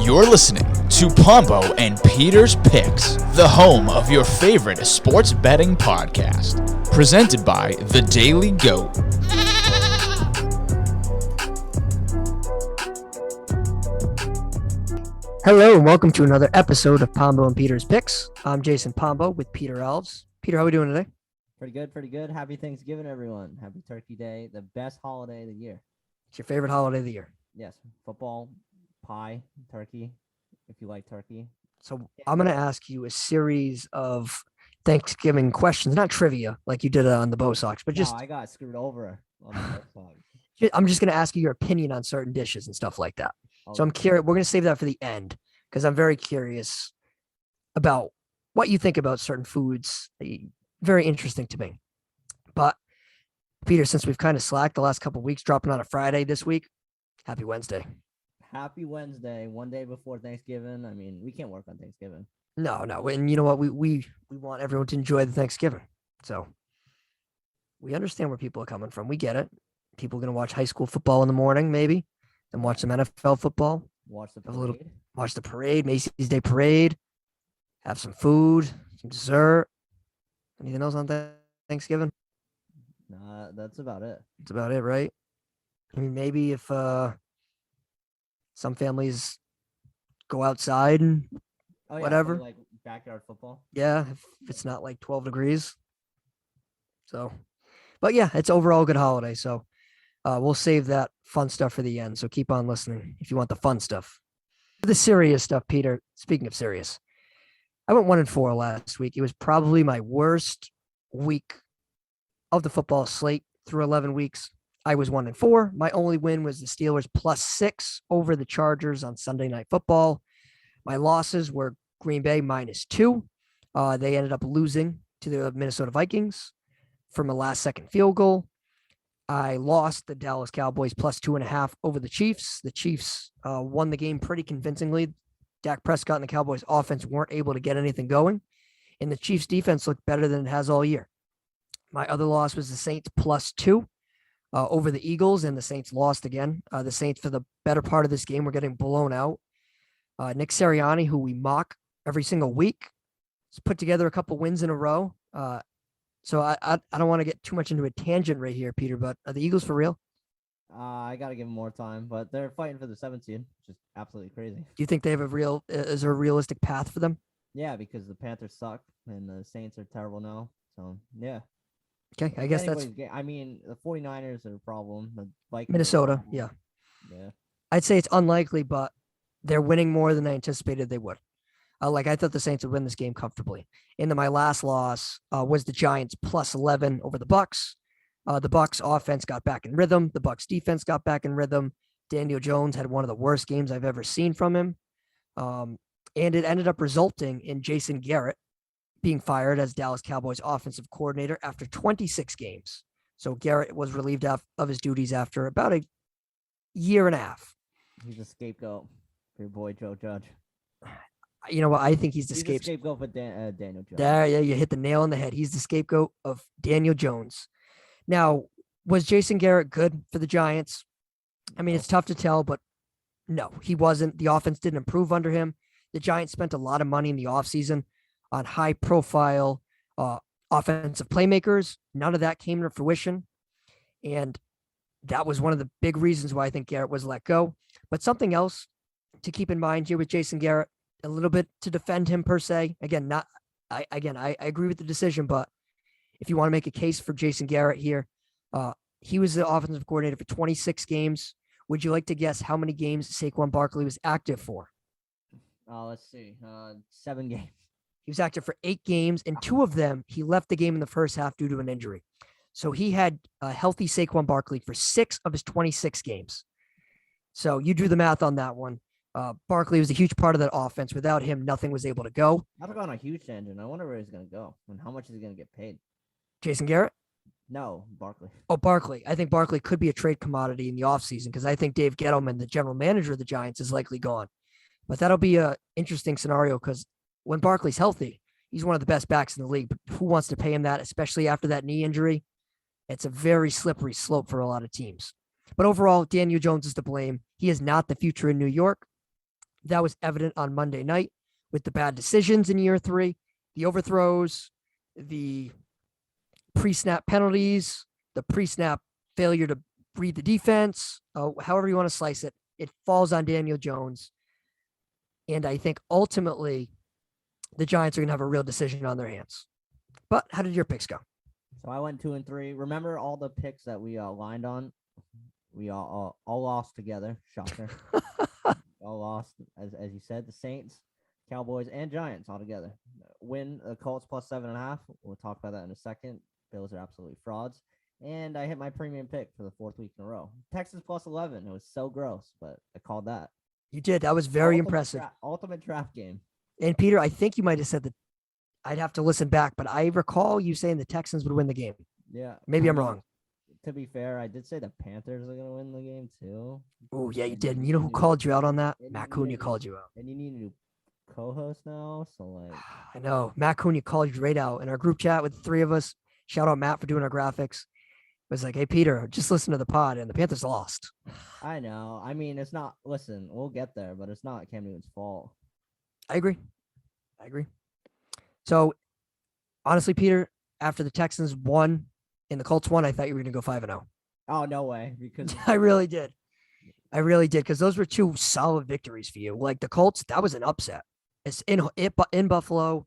You're listening to Pombo and Peter's Picks, the home of your favorite sports betting podcast. Presented by The Daily Goat. Hello and welcome to another episode of Pombo and Peter's Picks. I'm Jason Pombo with Peter Elves. Peter, how are we doing today? Pretty good. Happy Thanksgiving, everyone. Happy Turkey Day, the best holiday of the year. It's your favorite holiday of the year. Yes, football, pie, turkey, if you like turkey. So I'm going to ask you a series of Thanksgiving questions, not trivia like you did on the Bo Sox, but just I got screwed over on the Red Sox. I'm just going to ask you your opinion on certain dishes and stuff like that. So I'm curious. We're going to save that for the end because I'm very curious about what you think about certain foods. Very interesting to me. But Peter, since we've kind of slacked the last couple of weeks, dropping on a Friday this week, happy Wednesday. Happy Wednesday, one day before Thanksgiving. I mean, we can't work on Thanksgiving. No. And you know what? We want everyone to enjoy the Thanksgiving. So we understand where people are coming from. We get it. People are going to watch high school football in the morning, maybe, then watch some NFL football. Watch the parade. Watch the parade, Macy's Day Parade. Have some food, some dessert. Anything else on Thanksgiving? Nah, that's about it. That's about it, right? I mean, maybe if some families go outside and whatever. Like backyard football. Yeah, if it's not like 12 degrees. So, but yeah, it's overall a good holiday. So we'll save that fun stuff for the end. So keep on listening if you want the fun stuff. The serious stuff, Peter. Speaking of serious, I went 1-4 last week. It was probably my worst week of the football slate through 11 weeks. I was 1-4. My only win was the Steelers +6 over the Chargers on Sunday Night Football. My losses were Green Bay -2. They ended up losing to the Minnesota Vikings from a last-second field goal. I lost the Dallas Cowboys +2.5 over the Chiefs. The Chiefs won the game pretty convincingly. Dak Prescott and the Cowboys offense weren't able to get anything going, and the Chiefs defense looked better than it has all year. My other loss was the Saints +2 over the Eagles, and the Saints lost again. The Saints, for the better part of this game, were getting blown out. Nick Sirianni, who we mock every single week, has put together a couple wins in a row. So I don't want to get too much into a tangent right here, Peter, but are the Eagles for real? I got to give them more time, but they're fighting for the 7th seed, which is absolutely crazy. Do you think they have is there a realistic path for them? Yeah, because the Panthers suck and the Saints are terrible now. So, yeah. Okay, I guess that's... I mean, the 49ers are a problem. The Vikings Minnesota, yeah. Yeah. I'd say it's unlikely, but they're winning more than I anticipated they would. I thought the Saints would win this game comfortably. And then my last loss was the Giants +11 over the Bucs. The Bucs offense got back in rhythm. The Bucs defense got back in rhythm. Daniel Jones had one of the worst games I've ever seen from him. And it ended up resulting in Jason Garrett being fired as Dallas Cowboys offensive coordinator after 26 games. So Garrett was relieved of his duties after about a year and a half. He's a scapegoat for your boy Joe Judge. You know what? I think he's the scapegoat for Daniel Jones. There, yeah, you hit the nail on the head. He's the scapegoat of Daniel Jones. Now, was Jason Garrett good for the Giants? I mean, it's tough to tell, but no, he wasn't. The offense didn't improve under him. The Giants spent a lot of money in the offseason on high-profile offensive playmakers. None of that came to fruition, and that was one of the big reasons why I think Garrett was let go. But something else to keep in mind here with Jason Garrett, a little bit to defend him per se. Again, I agree with the decision, but if you want to make a case for Jason Garrett here, he was the offensive coordinator for 26 games. Would you like to guess how many games Saquon Barkley was active for? Let's see. 7 games. He was active for 8 games, and 2 of them, he left the game in the first half due to an injury. So he had a healthy Saquon Barkley for 6 of his 26 games. So you do the math on that one. Barkley was a huge part of that offense. Without him, nothing was able to go. I've gone a huge tangent. I wonder where he's going to go and how much is he going to get paid. Jason Garrett? No, Barkley. Oh, Barkley. I think Barkley could be a trade commodity in the offseason because I think Dave Gettleman, the general manager of the Giants, is likely gone. But that'll be an interesting scenario because when Barkley's healthy, he's one of the best backs in the league. But who wants to pay him that, especially after that knee injury? It's a very slippery slope for a lot of teams. But overall, Daniel Jones is to blame. He is not the future in New York. That was evident on Monday night with the bad decisions in year 3, the overthrows, the pre-snap penalties, the pre-snap failure to read the defense, however you want to slice it. It falls on Daniel Jones. And I think ultimately the Giants are going to have a real decision on their hands. But how did your picks go? So I went 2 and 3. Remember all the picks that we aligned on? We all lost together. Shocker. All lost, as you said, the Saints, Cowboys, and Giants all together. Win the Colts plus 7.5. We'll talk about that in a second. Bills are absolutely frauds. And I hit my premium pick for the 4th week in a row. Texans plus 11. It was so gross, but I called that. You did. That was very impressive. Ultimate draft game. And Peter, I think you might have said that. I'd have to listen back, but I recall you saying the Texans would win the game. Yeah. Maybe I'm wrong. To be fair, I did say the Panthers are going to win the game too. Oh, yeah, you did. And you know who called you out on that? Matt Cunha called you out. And you need a new co-host now, so like. I know. Matt Cunha called you right out in our group chat with the 3 of us. Shout out Matt for doing our graphics. It was like, hey, Peter, just listen to the pod, and the Panthers lost. I know. I mean, it's not. Listen, we'll get there, but it's not Cam Newton's fault. I agree. So, honestly, Peter, after the Texans won and the Colts won, I thought you were going to go 5-0. Oh, no way. Because I really did. Because those were 2 solid victories for you. Like the Colts, that was an upset. It's in Buffalo.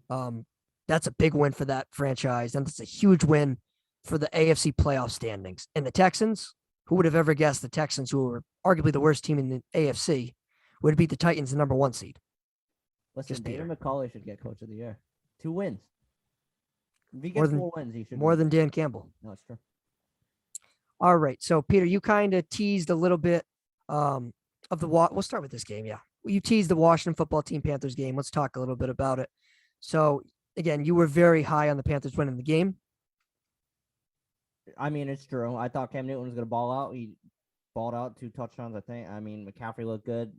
That's a big win for that franchise. And it's a huge win for the AFC playoff standings. And the Texans, who would have ever guessed the Texans, who were arguably the worst team in the AFC, would beat the Titans, the number 1 seed. Listen, David McCauley should get Coach of the Year. 2 wins. If he More gets than- 4 wins, he should. More than Dan Campbell. No, it's true. All right. So, Peter, you kind of teased a little bit of the we'll start with this game. Yeah. You teased the Washington football team Panthers game. Let's talk a little bit about it. So, again, you were very high on the Panthers winning the game. I mean, it's true. I thought Cam Newton was going to ball out. He balled out 2 touchdowns, I think. I mean, McCaffrey looked good.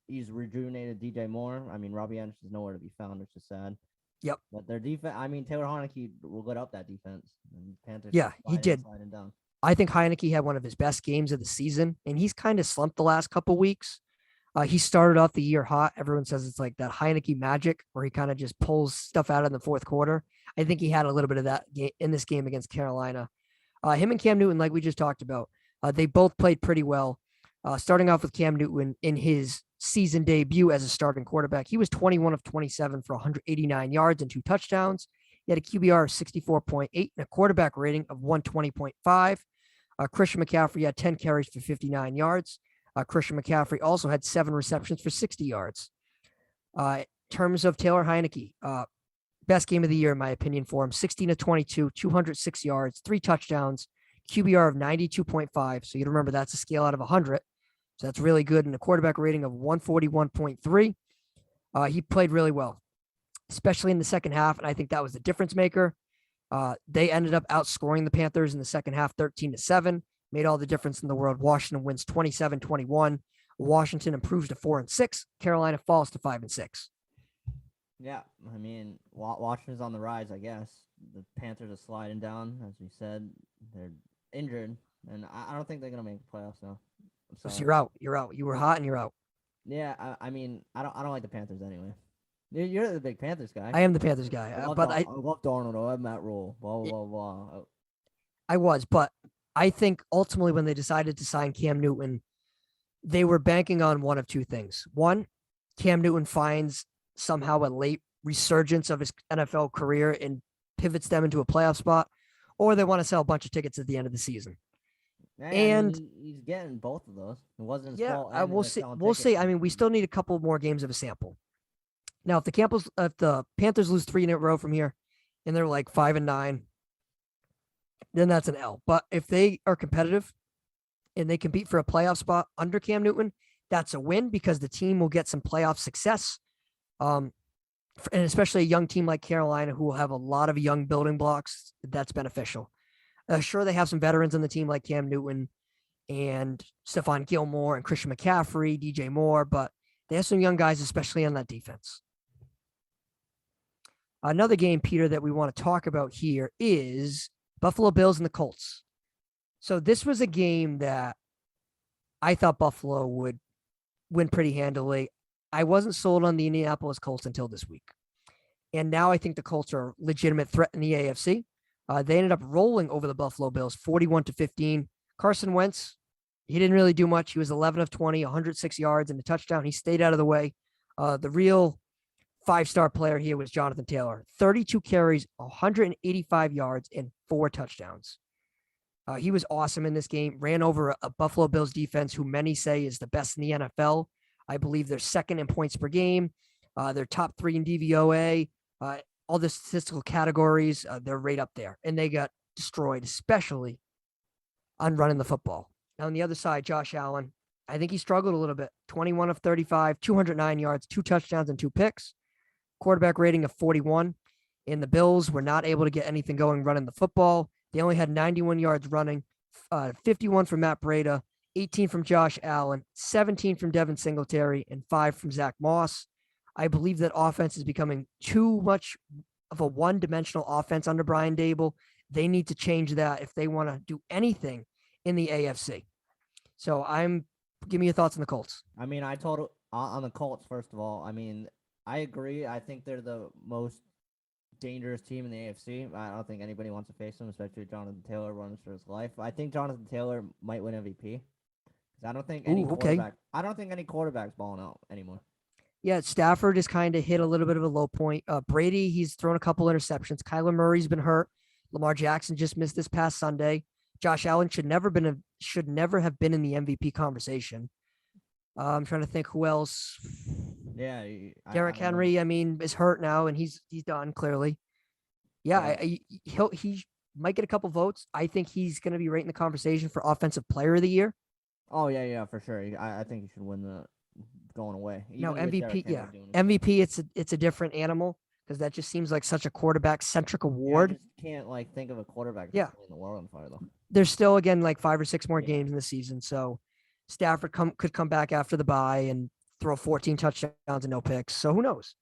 He's rejuvenated DJ Moore. I mean, Robbie Anderson is nowhere to be found, which is sad. Yep. But their defense, I mean, Taylor Heinicke lit up that defense. And Panthers he did. sliding down. I think Heinicke had one of his best games of the season, and he's kind of slumped the last couple weeks. He started off the year hot. Everyone says it's like that Heinicke magic where he kind of just pulls stuff out in the 4th quarter. I think he had a little bit of that in this game against Carolina. Him and Cam Newton, like we just talked about, they both played pretty well. Starting off with Cam Newton in his season debut as a starting quarterback, he was 21 of 27 for 189 yards and 2 touchdowns. He had a QBR of 64.8 and a quarterback rating of 120.5. Christian McCaffrey had 10 carries for 59 yards. Christian McCaffrey also had 7 receptions for 60 yards. In terms of Taylor Heinicke, best game of the year, in my opinion, for him. 16 of 22, 206 yards, 3 touchdowns, QBR of 92.5. So you remember that's a scale out of 100. So that's really good. And a quarterback rating of 141.3. He played really well, especially in the second half. And I think that was the difference maker. They ended up outscoring the Panthers in the second half, 13-7. Made all the difference in the world. Washington wins 27-21. Washington improves to 4-6. Carolina falls to 5-6. Yeah, I mean, Washington's on the rise, I guess. The Panthers are sliding down, as we said. They're injured, and I don't think they're gonna make the playoffs now. So you're out. You're out. You were hot and you're out. Yeah, I mean, I don't like the Panthers anyway. You're the big Panthers guy. I am the Panthers guy, I love Darnold. I have Matt Rule. Blah blah blah. I was, but I think ultimately when they decided to sign Cam Newton, they were banking on one of 2 things. One, Cam Newton finds somehow a late resurgence of his NFL career and pivots them into a playoff spot, or they want to sell a bunch of tickets at the end of the season. And he's getting both of those. It wasn't his fault. We'll see. We'll see. I mean, we still need a couple more games of a sample. Now, if the Panthers lose 3 in a row from here, and they're like 5-9, then that's an L. But if they are competitive and they compete for a playoff spot under Cam Newton, that's a win because the team will get some playoff success. And especially a young team like Carolina, who will have a lot of young building blocks, that's beneficial. Sure, they have some veterans on the team like Cam Newton and Stephon Gilmore and Christian McCaffrey, DJ Moore, but they have some young guys, especially on that defense. Another game, Peter, that we want to talk about here is Buffalo Bills and the Colts. So this was a game that I thought Buffalo would win pretty handily. I wasn't sold on the Indianapolis Colts until this week. And now I think the Colts are a legitimate threat in the AFC. They ended up rolling over the Buffalo Bills 41-15. Carson Wentz, he didn't really do much. He was 11 of 20, 106 yards and a touchdown. He stayed out of the way. The real five-star player here was Jonathan Taylor. 32 carries, 185 yards, and 4 touchdowns. He was awesome in this game. Ran over a Buffalo Bills defense who many say is the best in the NFL. I believe they're second in points per game. They're top 3 in DVOA. All the statistical categories, they're right up there. And they got destroyed, especially on running the football. Now, on the other side, Josh Allen, I think he struggled a little bit. 21 of 35, 209 yards, 2 touchdowns, and 2 picks. Quarterback rating of 41. And the Bills were not able to get anything going running the football. They only had 91 yards running, 51 from Matt Breida, 18 from Josh Allen, 17 from Devin Singletary, and 5 from Zach Moss. I believe that offense is becoming too much of a one-dimensional offense under Brian Dable. They need to change that if they want to do anything in the AFC. So give me your thoughts on the Colts. I mean, I told on the Colts, first of all, I mean, I agree. I think they're the most dangerous team in the AFC. I don't think anybody wants to face them, especially if Jonathan Taylor runs for his life. I think Jonathan Taylor might win MVP. I don't think any quarterback. I don't think any quarterback's balling out anymore. Yeah, Stafford has kind of hit a little bit of a low point. Brady, he's thrown a couple interceptions. Kyler Murray's been hurt. Lamar Jackson just missed this past Sunday. Josh Allen should never have been in the MVP conversation. I'm trying to think who else. Yeah, Derrick Henry, I mean, is hurt now, and he's done clearly. Yeah, he might get a couple votes. I think he's going to be right in the conversation for Offensive Player of the Year. Oh yeah, for sure. I think he should win the going away. No, MVP, yeah, MVP. It's a different animal because that just seems like such a quarterback centric award. I just can't think of a quarterback yeah. in the world on fire though. There's still again like 5 or 6 more games in the season, so Stafford could come back after the bye and throw 14 touchdowns and no picks. So who knows?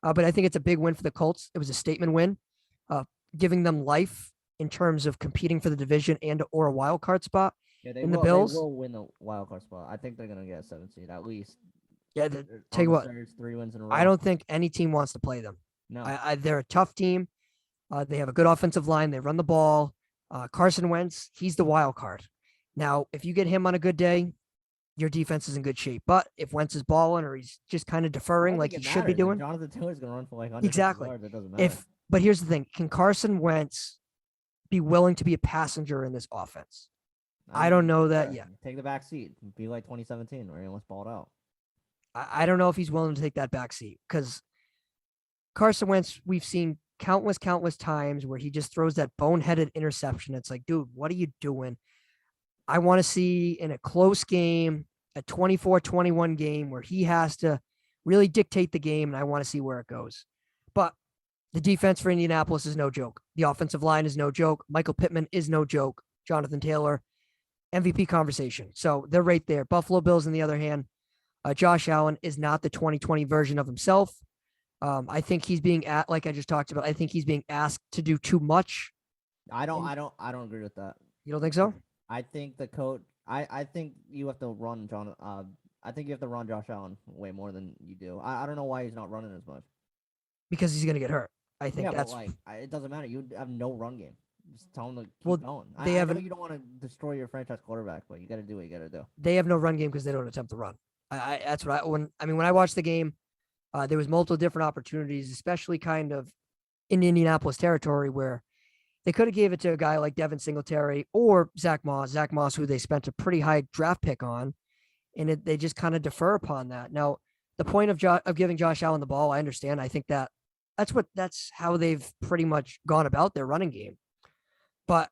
But I think it's a big win for the Colts. It was a statement win, giving them life in terms of competing for the division or a wild card spot. Yeah, the Bills. They will win the wild card spot. I think they're gonna get a 7 seed at least. Yeah, tell you what, 3 wins in a row. I don't think any team wants to play them. No, they're a tough team. They have a good offensive line. They run the ball. Carson Wentz, he's the wild card. Now, if you get him on a good day, your defense is in good shape. But if Wentz is balling or he's just kind of deferring like he should be doing, Jonathan Taylor's gonna run for like 100 exactly. yards. It doesn't matter. But here's the thing: can Carson Wentz be willing to be a passenger in this offense? I don't know that yet. Take the back seat. Be like 2017 where he almost balled out. I don't know if he's willing to take that back seat because Carson Wentz, we've seen countless times where he just throws that boneheaded interception. It's like, dude, what are you doing? I want to see in a close game, a 24-21 game where he has to really dictate the game, and I want to see where it goes. But the defense for Indianapolis is no joke. The offensive line is no joke. Michael Pittman is no joke. Jonathan Taylor, MVP conversation. So they're right there. Buffalo Bills, on the other hand, Josh Allen is not the 2020 version of himself. I think he's being like I just talked about. I think he's being asked to do too much. I don't agree with that. You don't think so? I think the coach. I think you have to run John. I think you have to run Josh Allen way more than you do. I don't know why he's not running as much. Because he's gonna get hurt. I think that's it doesn't matter. You have no run game. Just tell him to keep going. I know you don't want to destroy your franchise quarterback, but you got to do what you got to do. They have no run game because they don't attempt to run. That's what when I watched the game, there was multiple different opportunities, especially kind of in Indianapolis territory where they could have gave it to a guy like Devin Singletary or Zach Moss, who they spent a pretty high draft pick on, and they just kind of defer upon that. Now, the point of giving Josh Allen the ball, I understand. I think that's how they've pretty much gone about their running game. But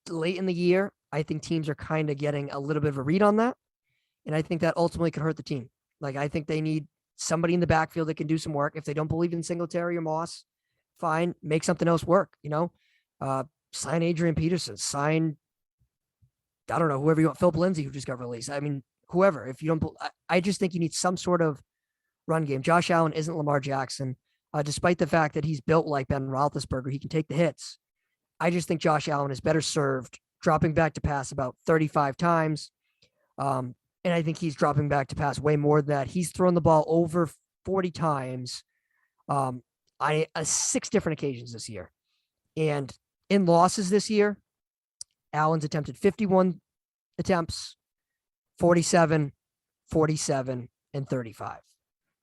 late in the year, I think teams are kind of getting a little bit of a read on that. And I think that ultimately could hurt the team. Like, I think they need somebody in the backfield that can do some work. If they don't believe in Singletary or Moss, fine, make something else work, sign Adrian Peterson, sign, I don't know, whoever you want, Philip Lindsay, who just got released. I mean, whoever, if you don't, I just think you need some sort of run game. Josh Allen isn't Lamar Jackson, despite the fact that he's built like Ben Roethlisberger. He can take the hits. I just think Josh Allen is better served dropping back to pass about 35 times, And I think he's dropping back to pass way more than that. He's thrown the ball over 40 times on 6 different occasions this year. And in losses this year, Allen's attempted 51 attempts, 47, 47, and 35.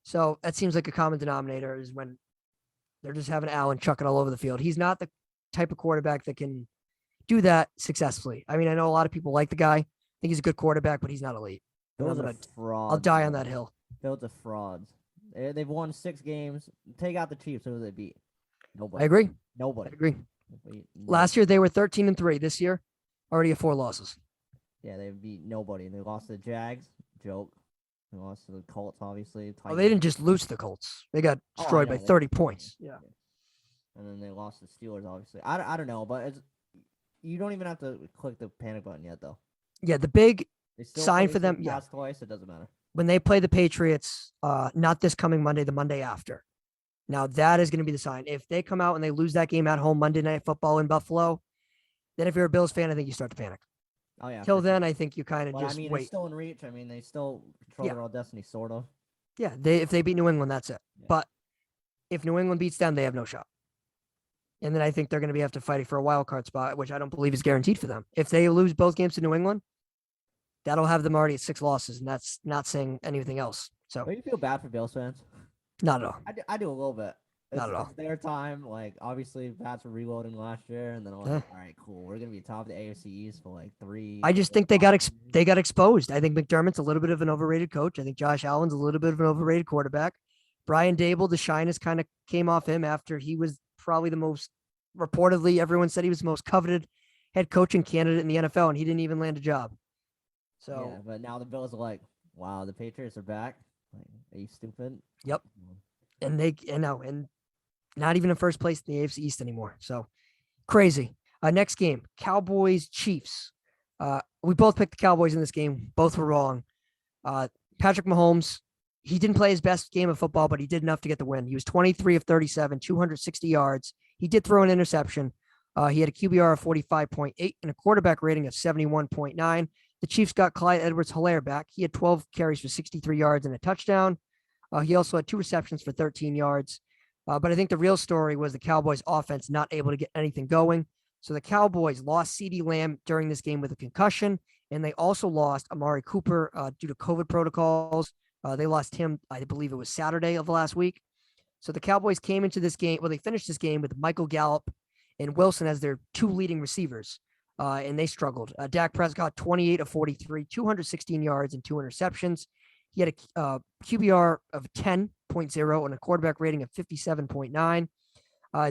So that seems like a common denominator is when they're just having Allen chucking all over the field. He's not the type of quarterback that can do that successfully. I mean, I know a lot of people like the guy. I think he's a good quarterback, but he's not elite. Those are frauds. I'll die on that hill. Those are frauds. They've won 6 games. Take out the Chiefs. Who do they beat? Nobody. I agree. Nobody. I agree. Last year they were 13-3. This year, already at 4 losses. Yeah, they beat nobody. They lost to the Jags. Joke. They lost to the Colts, obviously. Oh, they didn't just lose to the Colts. They got destroyed by 30 points. Yeah. And then they lost to the Steelers, obviously. I don't know, but you don't even have to click the panic button yet, though. Yeah, the big They sign for them. Yeah, twice. It doesn't matter. when they play the Patriots, not this coming Monday, the Monday after. Now that is going to be the sign. If they come out and they lose that game at home, Monday Night Football in Buffalo, then if you're a Bills fan, I think you start to panic. Oh yeah. Till then, I think you kind of But, just I mean, wait. It's still in reach. I mean, they still control their own destiny, sort of. Yeah, if they beat New England, that's it. Yeah. But if New England beats them, they have no shot. And then I think they're going to have to fight for a wild card spot, which I don't believe is guaranteed for them. If they lose both games to New England, that'll have them already at 6 losses, and that's not saying anything else. So, Don't you feel bad for Bills fans? not at all. I do a little bit. Not at all. It's their time. Like, obviously, Pats were reloading last year, and then I'm like, all right, cool. We're gonna be top of the AFC East for like 3. I just think they got exposed. I think McDermott's a little bit of an overrated coach. I think Josh Allen's a little bit of an overrated quarterback. Brian Dable, the shyness kind of came off him after he was probably the most, reportedly, everyone said he was the most coveted head coaching candidate in the NFL, and he didn't even land a job. So, yeah, but now the Bills are like, wow, the Patriots are back. Like, are you stupid? Yep. And not even in first place in the AFC East anymore. So crazy. Next game, Cowboys Chiefs. We both picked the Cowboys in this game. Both were wrong. Patrick Mahomes, he didn't play his best game of football, but he did enough to get the win. He was 23 of 37, 260 yards. He did throw an interception. He had a QBR of 45.8 and a quarterback rating of 71.9. The Chiefs got Clyde Edwards-Helaire back. He had 12 carries for 63 yards and a touchdown. He also had 2 receptions for 13 yards. But I think the real story was the Cowboys offense not able to get anything going. So the Cowboys lost CeeDee Lamb during this game with a concussion, and they also lost Amari Cooper due to COVID protocols. They lost him, I believe it was Saturday of last week. So the Cowboys came into this game, they finished this game with Michael Gallup and Wilson as their 2 leading receivers, and they struggled. Dak Prescott, 28 of 43, 216 yards and 2 interceptions. He had a QBR of 10.0 and a quarterback rating of 57.9.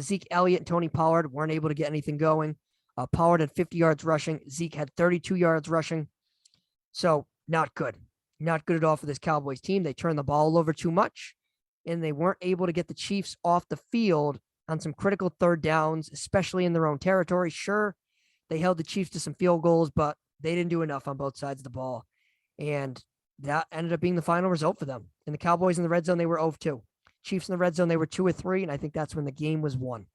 Zeke Elliott and Tony Pollard weren't able to get anything going. Pollard had 50 yards rushing. Zeke had 32 yards rushing. So not good. Not good at all for this Cowboys team. They turned the ball over too much, and they weren't able to get the Chiefs off the field on some critical third downs, especially in their own territory. Sure, they held the Chiefs to some field goals, but they didn't do enough on both sides of the ball. And that ended up being the final result for them. And the Cowboys in the red zone, they were 0-2. Chiefs in the red zone, they were 2-3, and I think that's when the game was won.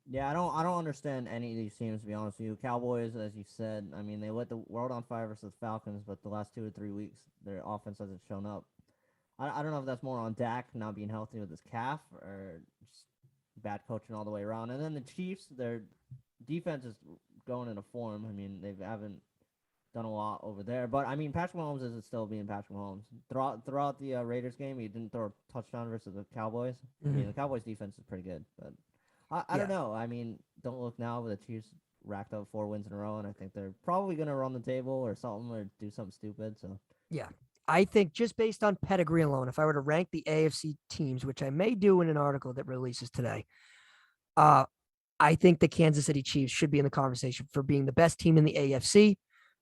Yeah, I don't understand any of these teams, to be honest with you. Cowboys, as you said, I mean, they lit the world on fire versus the Falcons, but the last 2 or 3 weeks, their offense hasn't shown up. I don't know if that's more on Dak not being healthy with his calf or just bad coaching all the way around. And then the Chiefs, their defense is going into form. I mean, they haven't done a lot over there. But, I mean, Patrick Mahomes isn't still being Patrick Mahomes. Throughout the Raiders game, he didn't throw a touchdown versus the Cowboys. I mean, the Cowboys' defense is pretty good. But I don't know. I mean, don't look now, but the Chiefs racked up 4 wins in a row, and I think they're probably going to run the table or something or do something stupid. So yeah, I think just based on pedigree alone, if I were to rank the AFC teams, which I may do in an article that releases today, I think the Kansas City Chiefs should be in the conversation for being the best team in the AFC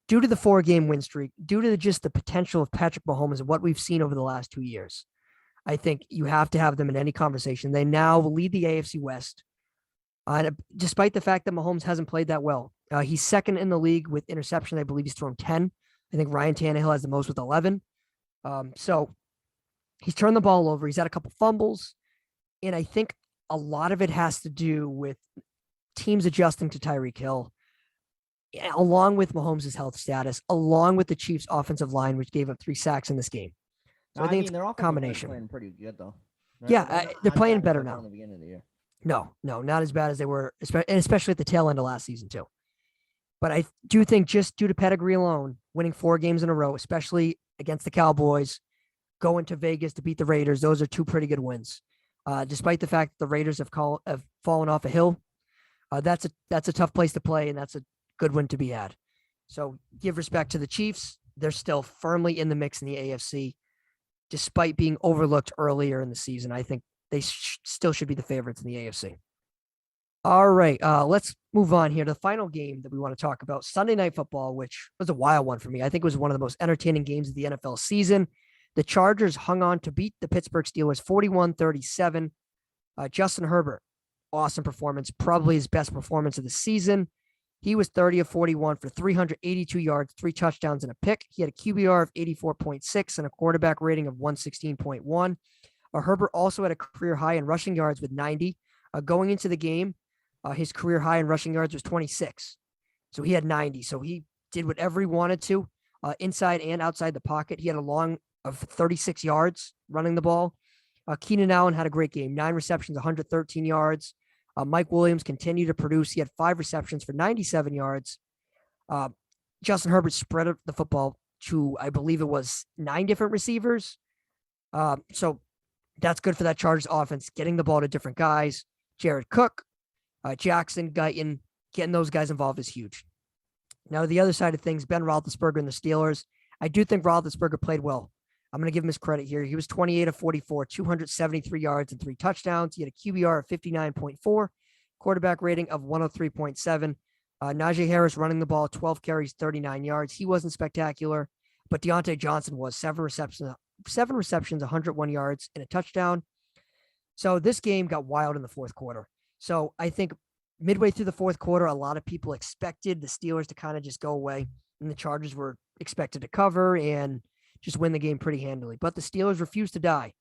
due to the 4-game win streak, due to just the potential of Patrick Mahomes and what we've seen over the last 2 years. I think you have to have them in any conversation. They now lead the AFC West. Despite the fact that Mahomes hasn't played that well. He's second in the league with interception. I believe he's thrown 10. I think Ryan Tannehill has the most with 11. So he's turned the ball over. He's had a couple fumbles. And I think a lot of it has to do with teams adjusting to Tyreek Hill. along with Mahomes' health status, along with the Chiefs' offensive line, which gave up 3 sacks in this game. So I think it's their a offensive line's combination. playing pretty good though. Yeah, they're not playing bad as better they were now. in the beginning of the year. No, not as bad as they were, and especially at the tail end of last season too. But I do think just due to pedigree alone, winning 4 games in a row, especially against the Cowboys, going to Vegas to beat the Raiders, those are 2 pretty good wins. Despite the fact that the Raiders have fallen off a hill, that's a tough place to play, and that's a good win to be had. So give respect to the Chiefs. They're still firmly in the mix in the AFC, despite being overlooked earlier in the season. I think they still should be the favorites in the AFC. All right, let's move on here to the final game that we want to talk about, Sunday Night Football, which was a wild one for me. I think it was one of the most entertaining games of the NFL season. The Chargers hung on to beat the Pittsburgh Steelers 41-37. Justin Herbert, awesome performance, probably his best performance of the season. He was 30 of 41 for 382 yards, 3 touchdowns, and a pick. He had a QBR of 84.6 and a quarterback rating of 116.1. Herbert also had a career high in rushing yards with 90. Going into the game, his career high in rushing yards was 26. So he had 90. So he did whatever he wanted to, inside and outside the pocket. He had a long of 36 yards running the ball. Keenan Allen had a great game, 9 receptions, 113 yards. Mike Williams continued to produce. He had 5 receptions for 97 yards. Justin Herbert spread the football to, I believe it was 9 different receivers. So that's good for that Chargers offense, getting the ball to different guys. Jared Cook, Jackson, Guyton, getting those guys involved is huge. Now, the other side of things, Ben Roethlisberger and the Steelers. I do think Roethlisberger played well. I'm going to give him his credit here. He was 28 of 44, 273 yards and 3 touchdowns. He had a QBR of 59.4, quarterback rating of 103.7. Najee Harris running the ball, 12 carries, 39 yards. He wasn't spectacular, but Deontay Johnson was 7 receptions, 101 yards, and a touchdown. So this game got wild in the fourth quarter. So I think midway through the fourth quarter, a lot of people expected the Steelers to kind of just go away, and the Chargers were expected to cover and just win the game pretty handily. But the Steelers refused to die,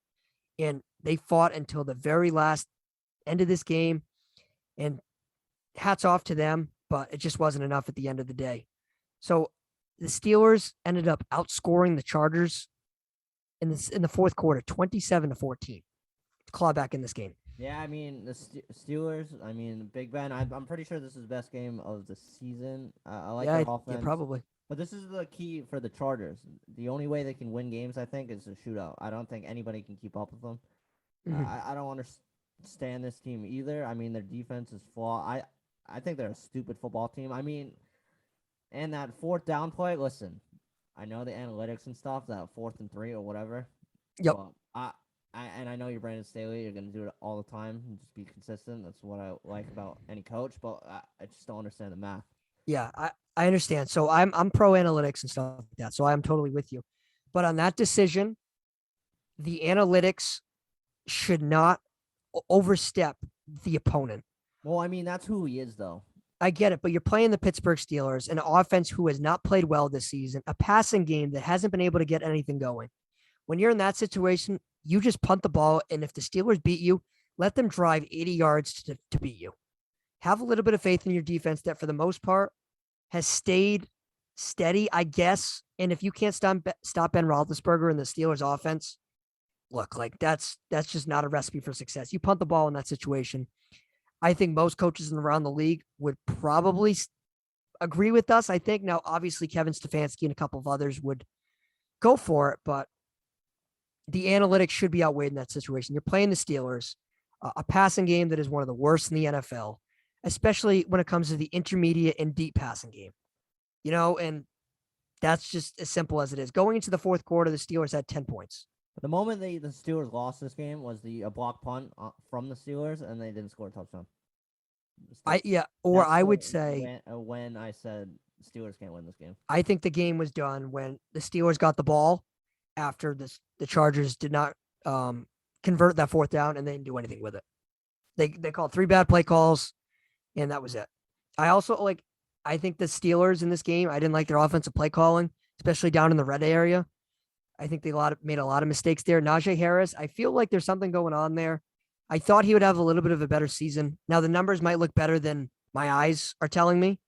and they fought until the very last end of this game, and hats off to them, but it just wasn't enough at the end of the day. So the Steelers ended up outscoring the Chargers in the fourth quarter, 27-14, to claw back in this game. Yeah, I mean, the Steelers, I mean, Big Ben, I'm pretty sure this is the best game of the season. I like their offense. Yeah, probably. But this is the key for the Chargers. The only way they can win games, I think, is a shootout. I don't think anybody can keep up with them. I don't understand this team either. I mean, their defense is flawed. I think they're a stupid football team. I mean, and that fourth down play, listen, I know the analytics and stuff, that 4th and 3 or whatever. Yep. And I know you're Brandon Staley. You're going to do it all the time and just be consistent. That's what I like about any coach, but I just don't understand the math. Yeah, I understand. So I'm pro analytics and stuff like that. So I'm totally with you. But on that decision, the analytics should not overstep the opponent. Well, I mean, that's who he is, though. I get it, but you're playing the Pittsburgh Steelers, an offense who has not played well this season, a passing game that hasn't been able to get anything going. When you're in that situation, you just punt the ball, and if the Steelers beat you, let them drive 80 yards to beat you. Have a little bit of faith in your defense that, for the most part, has stayed steady, I guess. And if you can't stop Ben Roethlisberger and the Steelers offense, look, like that's just not a recipe for success. You punt the ball in that situation. I think most coaches around the league would probably agree with us. I think now, obviously, Kevin Stefanski and a couple of others would go for it, but the analytics should be outweighed in that situation. You're playing the Steelers, a passing game that is one of the worst in the NFL, especially when it comes to the intermediate and deep passing game, and that's just as simple as it is. Going into the fourth quarter, the Steelers had 10 points. The moment the Steelers lost this game was the block punt from the Steelers, and they didn't score a touchdown. I would say when I said Steelers can't win this game. I think the game was done when the Steelers got the ball after the Chargers did not convert that fourth down, and they didn't do anything with it. They called 3 bad play calls, and that was it. I think the Steelers in this game, I didn't like their offensive play calling, especially down in the red area. I think they made a lot of mistakes there. Najee Harris, I feel like there's something going on there. I thought he would have a little bit of a better season. Now, the numbers might look better than my eyes are telling me.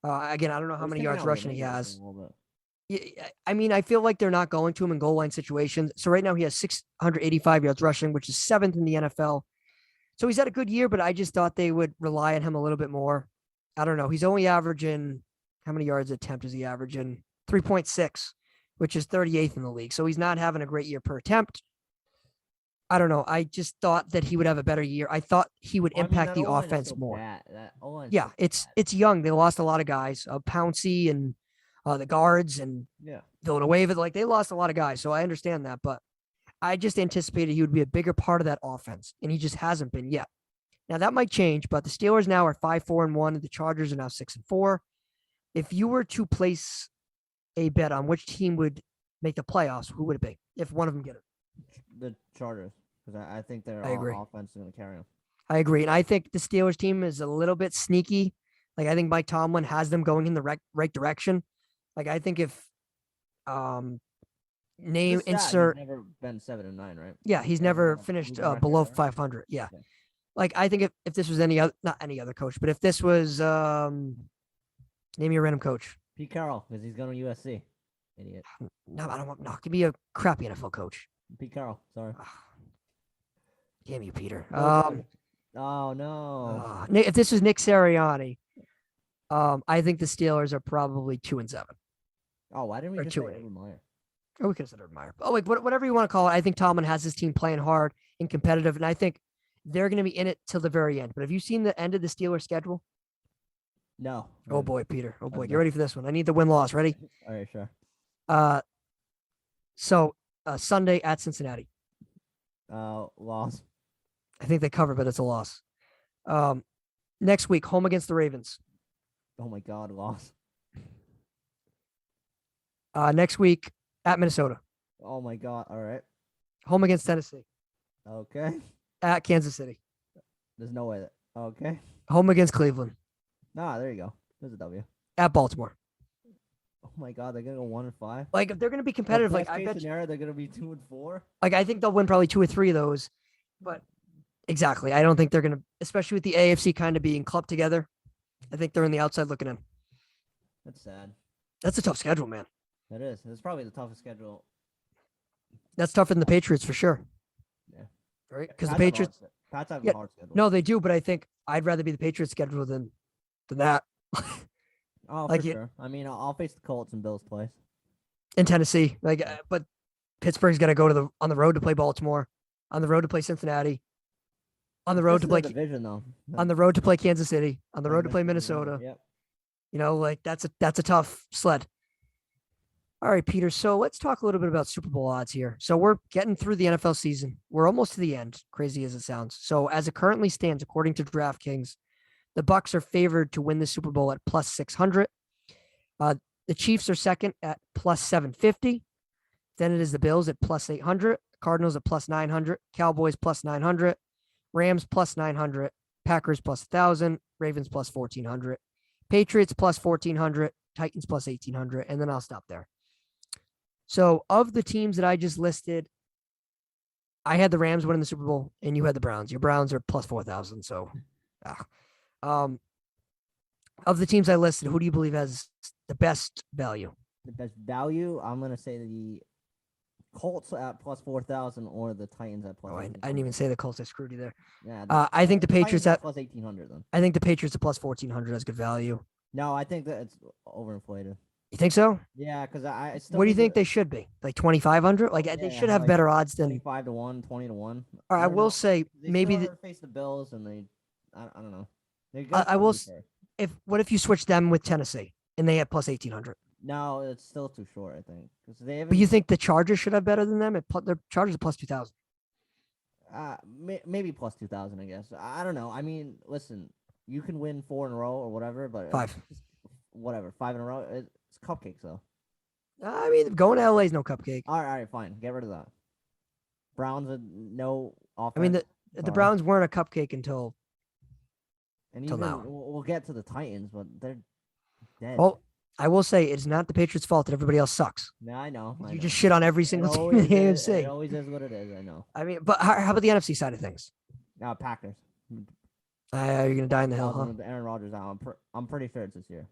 Again, I don't know how I was many thinking yards out rushing he Lane has. a little bit. Yeah, I mean, I feel like they're not going to him in goal line situations. So right now he has 685 yards rushing, which is 7th in the NFL. So he's had a good year, but I just thought they would rely on him a little bit more. I don't know. He's only averaging, how many yards attempt is he averaging? 3.6, which is 38th in the league. So he's not having a great year per attempt. I don't know. I just thought that he would have a better year. I thought he would impact the offense more. Yeah, it's young. They lost a lot of guys, Pouncey and the guards and Villanueva. Like they lost a lot of guys, so I understand that. But I just anticipated he would be a bigger part of that offense, and he just hasn't been yet. Now that might change, but the Steelers now are 5-4-1, and the Chargers are now 6-4. If you were to place a bet on which team would make the playoffs, who would it be if one of them get it? The Chargers, because I think their offense is going to carry them. I agree, and I think the Steelers team is a little bit sneaky. Like I think Mike Tomlin has them going in the right direction. Like I think if insert he's never been 7-9, right? Yeah, he's never finished below 500. Yeah. Like I think if this was not any other coach, but if this was name me a random coach. Pete Carroll, because he's going to USC. Idiot. No, I don't want. No, give me a crappy NFL coach. Pete Carroll. Sorry. Damn you, Peter. Oh no. If this was Nick Sirianni, I think the Steelers are probably 2-7. Oh, why didn't we just say Urban Meyer? Oh, we could have said Urban Meyer. Oh, like whatever you want to call it. I think Tomlin has his team playing hard and competitive, and I think they're going to be in it till the very end. But have you seen the end of the Steelers schedule? No. Oh boy, Peter. Oh boy, get ready for this one. I need the win-loss. Ready? All right, sure. So Sunday at Cincinnati. Loss. I think they cover, but it's a loss. Next week, home against the Ravens. Oh my God, loss. Next week at Minnesota. Oh my God. All right. Home against Tennessee. Okay. At Kansas City. There's no way that. Okay. Home against Cleveland. Nah, there you go. There's a W. At Baltimore. Oh my God, they're gonna go 1-5. Like if they're gonna be competitive, like I bet scenario, they're gonna be 2-4. Like I think they'll win probably 2 or 3 of those. But exactly, I don't think they're gonna, especially with the AFC kind of being clubbed together. I think they're on the outside looking in. That's sad. That's a tough schedule, man. That is. It's probably the toughest schedule. That's tougher than the Patriots for sure. Yeah. Right? Because the Patriots. Pats have a hard schedule. No, they do, but I think I'd rather be the Patriots schedule than that. Oh, for sure. I mean, I'll face the Colts and Bills twice. In Tennessee, but Pittsburgh's got to go on the road to play Baltimore, on the road to play Cincinnati, on the road to play division though, on the road to play Kansas City, on the road to play Minnesota. Yep. That's a tough sled. All right, Peter. So let's talk a little bit about Super Bowl odds here. So we're getting through the NFL season. We're almost to the end, crazy as it sounds. So as it currently stands, according to DraftKings, the Bucs are favored to win the Super Bowl at plus 600. The Chiefs are second at plus 750. Then it is the Bills at plus 800, Cardinals at plus 900, Cowboys plus 900, Rams plus 900, Packers plus 1,000, Ravens plus 1,400, Patriots plus 1,400, Titans plus 1,800, and then I'll stop there. So of the teams that I just listed, I had the Rams winning the Super Bowl, and you had the Browns. Your Browns are plus 4,000. So, of the teams I listed, who do you believe has the best value? The best value, I'm gonna say the Colts at plus 4,000 or the Titans at plus. I didn't even say the Colts. I screwed you there. Yeah. I think the Patriots at plus 1,800. Then I think the Patriots at plus 1,400 has good value. No, I think that it's overinflated. You think so? Yeah, because I still. What do you think they should be? Like 2,500? Like they should have better odds than 25-1, 20-1. All right, I will say they maybe face the Bills and I don't know. I will. What if you switch them with Tennessee and they have plus 1,800? No, it's still too short. I think because they. But you think the Chargers should have better than them? The Chargers are plus 2,000. Maybe plus 2,000. I guess. I don't know. I mean, listen, you can win 4 in a row or whatever, but 5. Whatever, 5 in a row. It's cupcakes though. I mean, going to LA is no cupcake. All right, fine. Get rid of that. Browns with no offense. I mean, the Browns weren't a cupcake until. And even now. We'll get to the Titans, but they're dead. Well, I will say it's not the Patriots' fault that everybody else sucks. Yeah, I know. You just shit on every single team in the AFC. It always is what it is. I know. I mean, but how about the NFC side of things? Packers. You're gonna die in the hill, huh? Aaron Rodgers out. I'm pretty sure it's this year.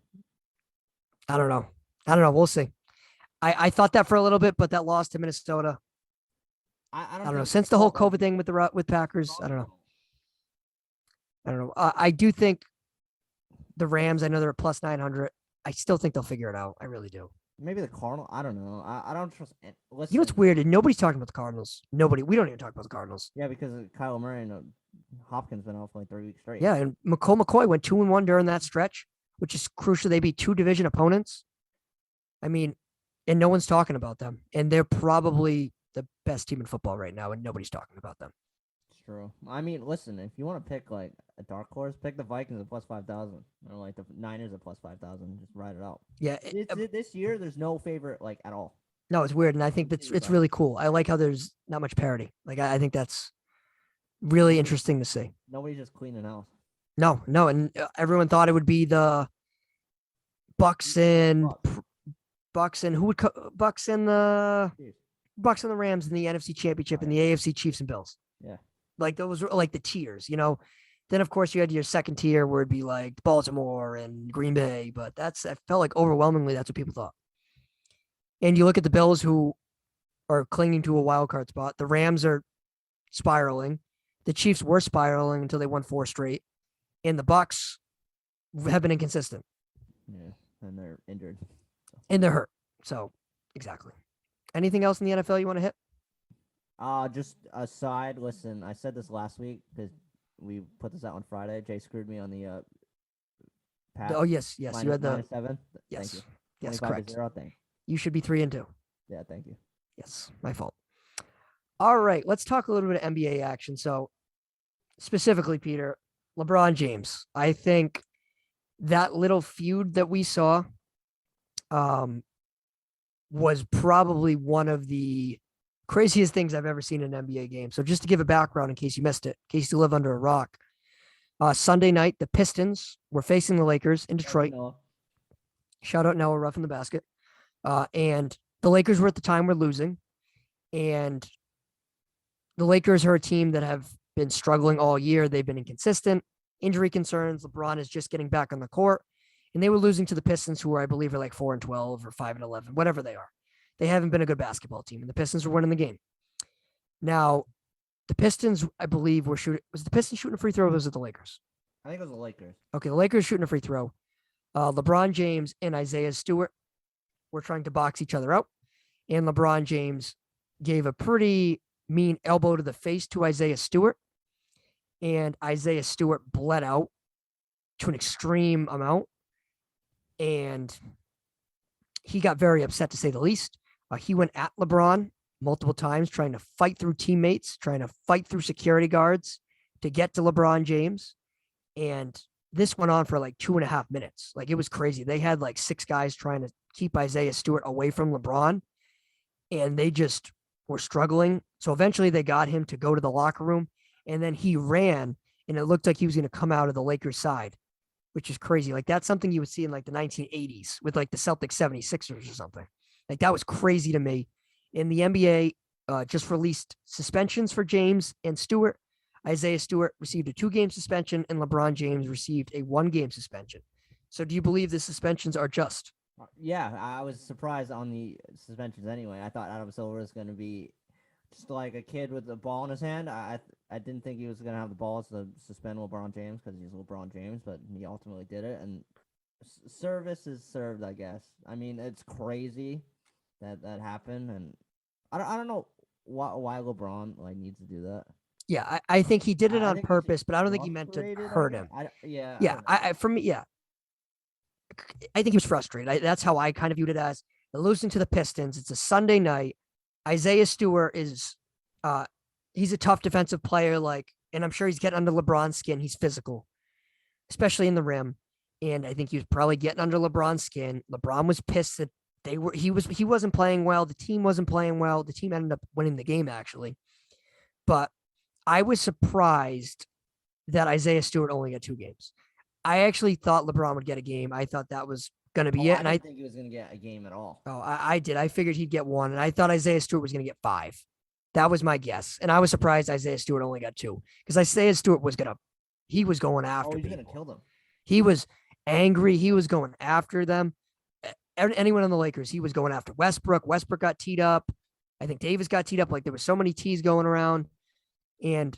I don't know. We'll see. I thought that for a little bit, but that loss to Minnesota. I I don't know. think Since the whole Colts are COVID thing with Packers, I don't know. vulnerable. I don't know. I do think the Rams. I know they're at plus 900. I still think they'll figure it out. I really do. Maybe the Cardinal. I don't know. I don't trust. Listen, You know what's weird? And nobody's talking about the Cardinals. Nobody. We don't even talk about the Cardinals. Yeah, because of Kyler Murray and Hopkins been off for like 3 weeks straight. Yeah, and McCoy went 2-1 during that stretch, which is crucial. They beat 2 division opponents. I mean, and no one's talking about them. And they're probably the best team in football right now, and nobody's talking about them. It's true. I mean, listen, if you want to pick like a dark horse, pick the Vikings at plus 5,000, or like the Niners at plus 5,000. Just ride it out. Yeah, This year, there's no favorite like at all. no, it's weird, and I think it's really cool. I like how there's not much parity. Like I think that's really interesting to see. Nobody's just cleaning house. No, and everyone thought it would be the Bucks and who would Bucks and the Rams in the NFC Championship and the AFC Chiefs and Bills. Yeah, like those were like the tiers, you know. Then of course you had your second tier where it'd be like Baltimore and Green Bay, but I felt like overwhelmingly that's what people thought. And you look at the Bills who are clinging to a wild card spot. The Rams are spiraling. The Chiefs were spiraling until they won 4 straight, and the Bucks have been inconsistent. Yeah, and they're injured. And they're hurt. So, exactly. Anything else in the NFL you want to hit? Just aside, listen, I said this last week because we put this out on Friday. Jay screwed me on the pass. Oh, yes. You had the -7. yes. Thank you. Yes, 25 correct. to 0, thanks. You should be 3-2. Yeah, thank you. Yes, my fault. All right, let's talk a little bit of NBA action. So, specifically, Peter, LeBron James. I think that little feud that we saw was probably one of the craziest things I've ever seen in an NBA game. So just to give a background in case you missed it, in case you live under a rock, Sunday night, the Pistons were facing the Lakers in Detroit. Shout out Noah, rough in the basket. And the Lakers were at the time were losing. And the Lakers are a team that have been struggling all year. They've been inconsistent, injury concerns. LeBron is just getting back on the court. And they were losing to the Pistons, who I believe are like 4-12 or 5-11, whatever they are. They haven't been a good basketball team, and the Pistons were winning the game. Now, the Pistons, I believe, were shooting. Was the Pistons shooting a free throw, or was it the Lakers? I think it was the Lakers. Okay, the Lakers shooting a free throw. LeBron James and Isaiah Stewart were trying to box each other out, and LeBron James gave a pretty mean elbow to the face to Isaiah Stewart, and Isaiah Stewart bled out to an extreme amount. And he got very upset, to say the least. He went at LeBron multiple times, trying to fight through teammates, trying to fight through security guards to get to LeBron James. And this went on for like 2.5 minutes. Like, it was crazy. They had like 6 guys trying to keep Isaiah Stewart away from LeBron, and they just were struggling. So eventually they got him to go to the locker room, and then he ran, and it looked like he was going to come out of the Lakers side, which is crazy. Like, that's something you would see in like the 1980s with like the Celtics 76ers or something. Like, that was crazy to me. In the NBA, just released suspensions for James and Stewart. Isaiah Stewart received a 2-game suspension, and LeBron James received a 1-game suspension. So do you believe the suspensions are just? Yeah, I was surprised on the suspensions anyway. I thought Adam Silver was going to be just like a kid with a ball in his hand. I didn't think he was going to have the balls to suspend LeBron James because he's LeBron James, but he ultimately did it. And service is served, I guess. I mean, it's crazy that happened, and I don't know why LeBron like needs to do that. Yeah, I think he did it on think purpose, but I don't think he meant to frustrated, hurt him. For me, yeah. I think he was frustrated. That's how I kind of viewed it as. They're losing to the Pistons. It's a Sunday night. Isaiah Stewart is, he's a tough defensive player, and I'm sure he's getting under LeBron's skin. He's physical, especially in the rim. And I think he was probably getting under LeBron's skin. LeBron was pissed that he wasn't playing well. The team wasn't playing well. The team ended up winning the game, actually. But I was surprised that Isaiah Stewart only got 2 games. I actually thought LeBron would get a game. I thought that was going to be it. And I didn't think he was going to get a game at all. Oh, I did. I figured he'd get 1, and I thought Isaiah Stewart was going to get 5. That was my guess. And I was surprised Isaiah Stewart only got 2, because Isaiah Stewart was going after people. Going to kill them. He was angry. He was going after them. anyone on the Lakers, he was going after Westbrook. Westbrook got teed up. I think Davis got teed up. Like there were so many tees going around. And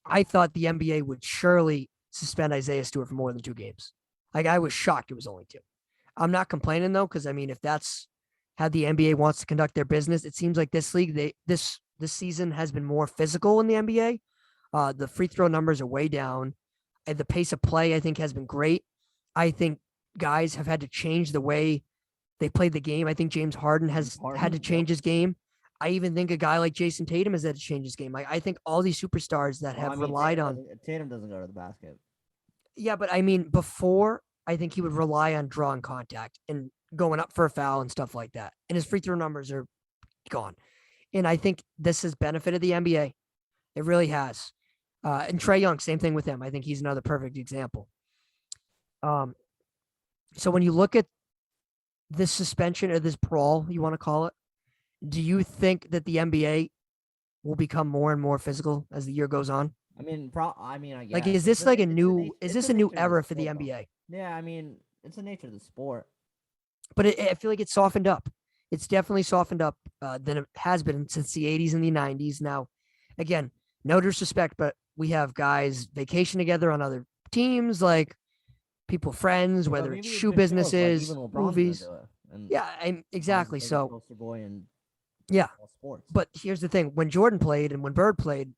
I thought the NBA would surely suspend Isaiah Stewart for more than 2 games. Like I was shocked it was only 2. I'm not complaining though, because I mean, if that's how the NBA wants to conduct their business, it seems like this league, this season has been more physical in the NBA. The free throw numbers are way down. And the pace of play, I think, has been great. I think guys have had to change the way they played the game. I think James Harden has had to change his game. I even think a guy like Jason Tatum has had to change his game. I think all these superstars that have relied on Tatum doesn't go to the basket. Yeah, but I mean, before I think he would rely on drawing contact and going up for a foul and stuff like that, and his free throw numbers are gone. And I think this has benefited the NBA. It really has. And Trae Young, same thing with him. I think he's another perfect example. So when you look at this suspension or this brawl, you want to call it, do you think that the NBA will become more and more physical as the year goes on? I mean, I guess. Like, is this like a new era for the NBA? Yeah, I mean, it's the nature of the sport. But I feel like it's softened up. It's definitely softened up than it has been since the 80s and the 90s. Now, again, no disrespect, but we have guys vacation together on other teams, like people friends, whether it's shoe businesses, movies. Yeah, exactly. So, yeah. Sports. But here's the thing. When Jordan played and when Bird played,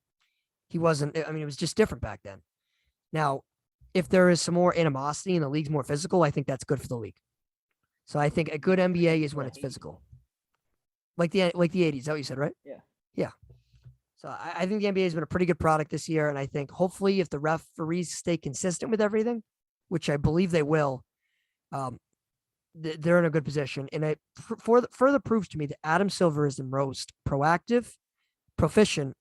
he wasn't, I mean, it was just different back then. Now, if there is some more animosity and the league's more physical, I think that's good for the league. So I think a good NBA is when it's physical. Like the 80s, is that what you said, right? Yeah. Yeah. So I think the NBA has been a pretty good product this year. And I think hopefully if the referees stay consistent with everything, which I believe they will, they're in a good position. And it further proves to me that Adam Silver is the most proactive, proficient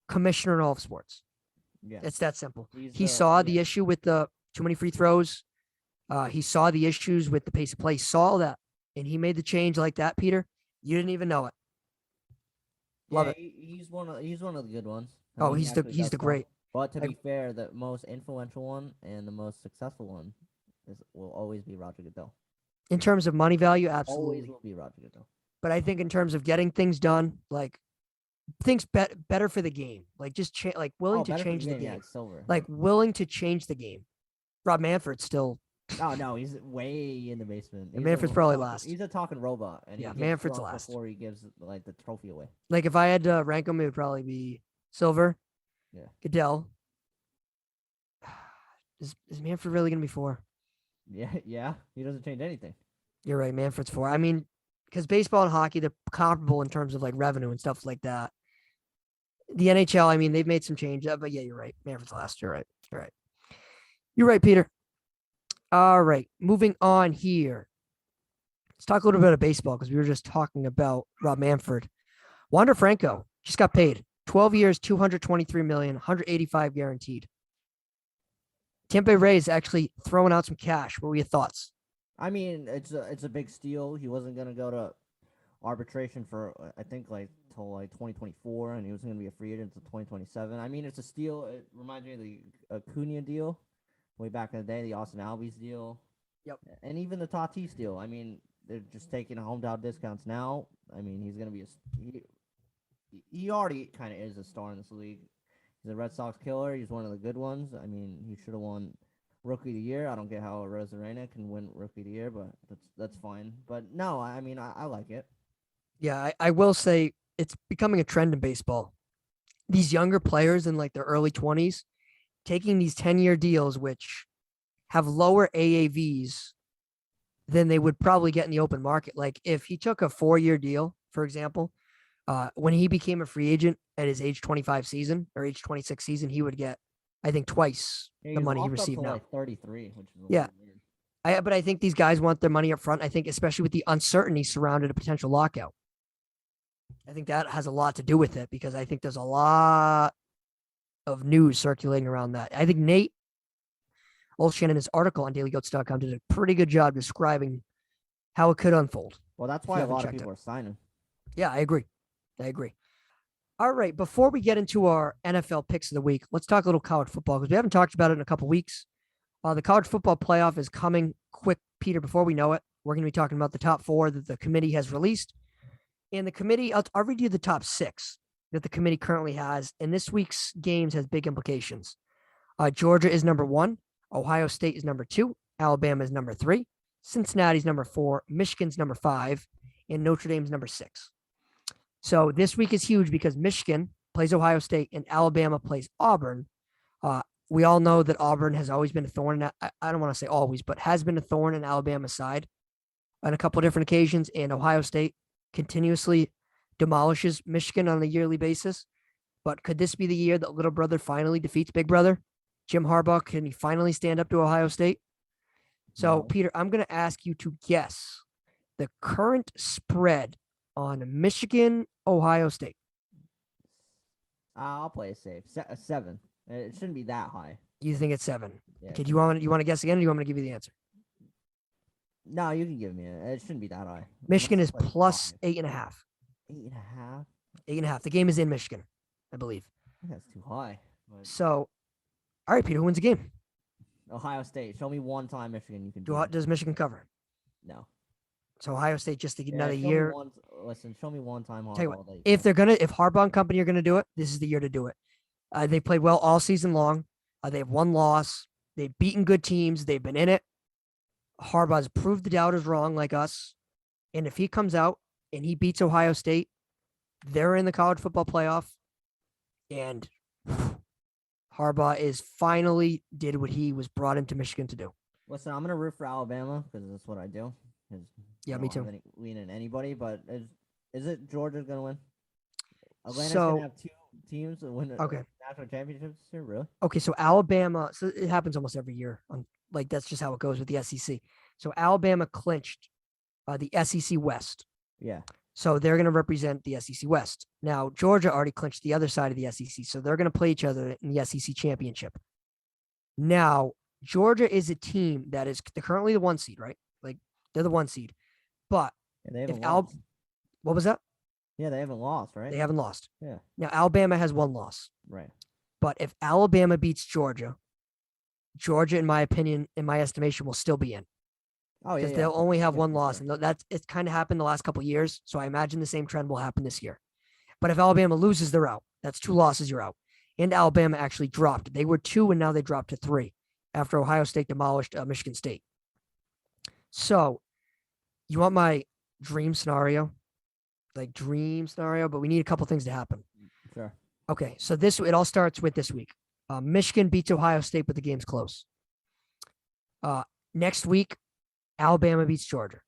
commissioner in all of sports. Yeah. It's that simple. He saw the issue with the too many free throws. He saw the issues with the pace of play. He saw all that, and he made the change like that, Peter. You didn't even know it. Love it. He's one of the good ones. He's the great. But to be fair, the most influential one and the most successful one will always be Roger Goodell. In terms of money value, absolutely. Always will be Roger Goodell. But I think in terms of getting things done, like things better for the game, like just willing to change the game, yeah, Silver. like willing to change the game. Rob Manfred's still. Oh no, he's way in the basement. Manfred's probably last. He's a talking robot, and yeah, Manfred's last before he gives like the trophy away. Like if I had to rank him, it would probably be Silver, yeah, Goodell. Is Manfred really gonna be 4? Yeah, he doesn't change anything. You're right, Manfred's 4. I mean, because baseball and hockey, they're comparable in terms of like revenue and stuff like that. The NHL, I mean, they've made some change, but yeah, you're right. Manfred's last. You're right, Peter. All right, moving on here. Let's talk a little bit of baseball because we were just talking about Rob Manfred. Wander Franco just got paid 12 years, $223 million, $185 guaranteed. Tampa Bay Rays actually throwing out some cash. What were your thoughts? I mean, it's a big steal. He wasn't gonna go to arbitration for I think till 2024, and he was gonna be a free agent until 2027. I mean, it's a steal. It reminds me of the Acuna deal way back in the day, the Austin Albies deal. Yep. And even the Tatis deal. I mean, they're just taking hometown discounts now. I mean, he's gonna be he already kind of is a star in this league. He's a Red Sox killer. He's one of the good ones. I mean, he should have won Rookie of the Year. I don't get how Rosarena can win Rookie of the Year, but that's fine. But no, I mean, I like it. Yeah, I will say it's becoming a trend in baseball. These younger players in like their early 20s taking these 10-year deals, which have lower AAVs than they would probably get in the open market. Like if he took a 4-year deal, for example, when he became a free agent at his age 25 season or age 26 season, he would get, I think, twice the money he received now. 33, which is yeah. Weird. But I think these guys want their money up front. I think especially with the uncertainty surrounding a potential lockout. I think that has a lot to do with it because I think there's a lot of news circulating around that. I think Nate Olshan in his article on dailygoats.com did a pretty good job describing how it could unfold. Well, that's why a lot of people are signing. Yeah, I agree. All right, before we get into our NFL picks of the week, let's talk a little college football because we haven't talked about it in a couple weeks. The college football playoff is coming quick, Peter, before we know it. We're going to be talking about the top 4 that the committee has released. And the committee, I'll read you the top 6 that the committee currently has. And this week's games has big implications. Georgia is number 1. Ohio State is number 2. Alabama is number 3. Cincinnati's number 4. Michigan's number 5. And Notre Dame's number 6. So this week is huge because Michigan plays Ohio State and Alabama plays Auburn. We all know that Auburn has always been a thorn. I don't want to say always, but has been a thorn in Alabama's side on a couple of different occasions. And Ohio State continuously demolishes Michigan on a yearly basis. But could this be the year that little brother finally defeats big brother? Jim Harbaugh, can he finally stand up to Ohio State? So, Peter, I'm going to ask you to guess the current spread on Michigan, Ohio State. I'll play it safe. 7. It shouldn't be that high. You think it's 7? Yeah. Okay, do you want to guess again, or do you want me to give you the answer? No, you can give me it. It shouldn't be that high. Michigan is Let's play plus 5. 8.5. 8.5? 8.5. The game is in Michigan, I believe. I think that's too high. But So, all right, Peter, who wins the game? Ohio State. Show me one time Michigan you can do it. Does Michigan cover? No. So Ohio State just to get another show me year. Listen, show me one time Tell you what, Harbaugh that you if can. if Harbaugh and company are gonna do it, this is the year to do it. They played well all season long. They have one loss. They've beaten good teams. They've been in it. Harbaugh's proved the doubters wrong, like us. And if he comes out and he beats Ohio State, they're in the college football playoff. And Harbaugh is finally did what he was brought into Michigan to do. Listen, I'm gonna root for Alabama because that's what I do. 'cause Yeah, I me don't have too. any lean in anybody, but is it Georgia's gonna win? Atlanta's So- gonna have 2 teams that win Okay. national championships this year, really? Okay, so Alabama, so it happens almost every year. Like that's just how it goes with the SEC. So Alabama clinched the SEC West. Yeah. So they're going to represent the SEC West. Now, Georgia already clinched the other side of the SEC. So they're going to play each other in the SEC championship. Now, Georgia is a team that is currently the 1 seed, right? Like they're the 1 seed. But Yeah, they haven't if lost. what was that? Yeah, they haven't lost, right? They haven't lost. Yeah. Now, Alabama has 1 loss. Right. But if Alabama beats Georgia, Georgia, in my opinion, in my estimation, will still be in. Oh, yeah. Because yeah. they'll only have Yeah, 1 for loss, sure. and it's kind of happened the last couple of years. So I imagine the same trend will happen this year. But if Alabama loses, they're out. That's 2 losses, you're out. And Alabama actually dropped. They were 2, and now they dropped to 3 after Ohio State demolished Michigan State. So, you want my dream scenario? Like dream scenario, but we need a couple things to happen. Sure. Okay, so it all starts with this week. Michigan beats Ohio State, but the game's close. Next week, Alabama beats Georgia.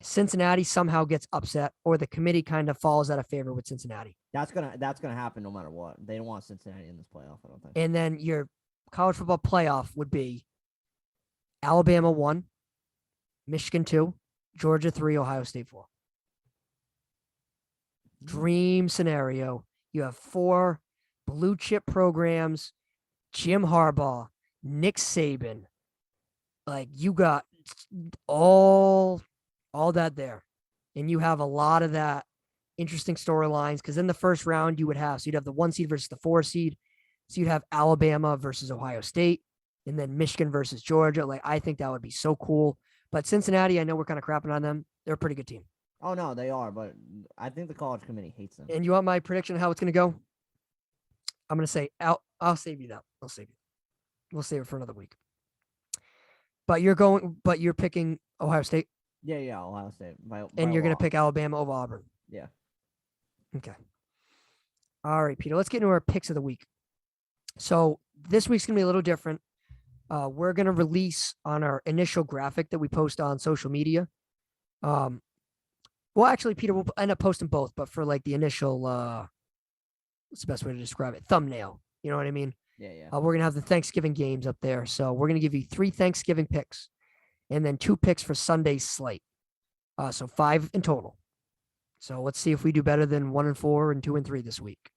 Cincinnati somehow gets upset, or the committee kind of falls out of favor with Cincinnati. That's gonna happen no matter what. They don't want Cincinnati in this playoff, I don't think. And then your college football playoff would be Alabama 1, Michigan 2, Georgia 3, Ohio State 4. Dream scenario. You have 4 blue chip programs, Jim Harbaugh, Nick Saban. Like you got all that there. And you have a lot of that interesting storylines because in the first round you would have, so you'd have the 1 seed versus the 4 seed. So you'd have Alabama versus Ohio State and then Michigan versus Georgia. Like I think that would be so cool. But Cincinnati, I know we're kind of crapping on them. They're a pretty good team. Oh no, they are, but I think the college committee hates them. And you want my prediction of how it's going to go? I'm going to say I'll save you that. I'll save you. We'll save it for another week. But you're picking Ohio State Yeah, Ohio State. and you're going to pick Alabama over Auburn. Yeah. Okay. All right, Peter, let's get into our picks of the week. So this week's going to be a little different. We're going to release on our initial graphic that we post on social media. Well, actually, Peter, we'll end up posting both, but for like the initial, what's the best way to describe it? Thumbnail. You know what I mean? Yeah. We're going to have the Thanksgiving games up there. So we're going to give you 3 Thanksgiving picks and then 2 picks for Sunday's slate. So 5 in total. So let's see if we do better than 1-4 and 2-3 this week.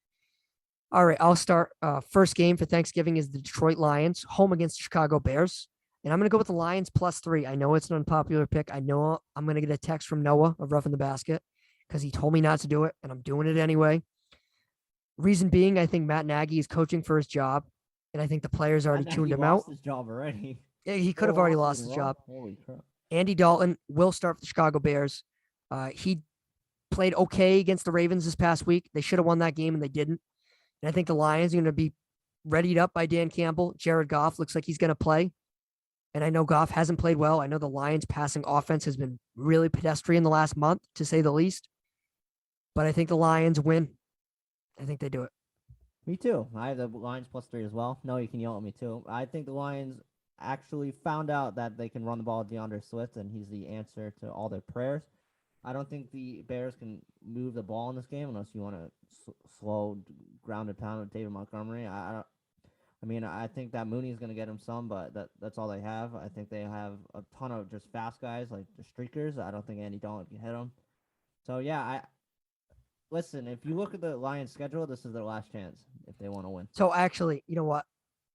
All right, I'll start. First game for Thanksgiving is the Detroit Lions home against the Chicago Bears. And I'm going to go with the Lions +3. I know it's an unpopular pick. I know I'm going to get a text from Noah of Roughing the Basket because he told me not to do it, and I'm doing it anyway. Reason being, I think Matt Nagy is coaching for his job, and I think the players already tuned him out. His job already. Yeah, he could have already lost his job. Holy crap. Andy Dalton will start for the Chicago Bears. He played okay against the Ravens this past week. They should have won that game, and they didn't. And I think the Lions are going to be readied up by Dan Campbell. Jared Goff looks like he's going to play. And I know Goff hasn't played well. I know the Lions' passing offense has been really pedestrian the last month, to say the least. But I think the Lions win. I think they do it. Me too. I have the Lions +3 as well. No, you can yell at me too. I think the Lions actually found out that they can run the ball with DeAndre Swift, and he's the answer to all their prayers. I don't think the Bears can move the ball in this game unless you want to slow grounded pound with David Montgomery. I think that Mooney's going to get him some, but that's all they have. I think they have a ton of just fast guys like the streakers. I don't think Andy Dalton can hit them. So yeah, listen. If you look at the Lions' schedule, this is their last chance if they want to win. So actually, you know what?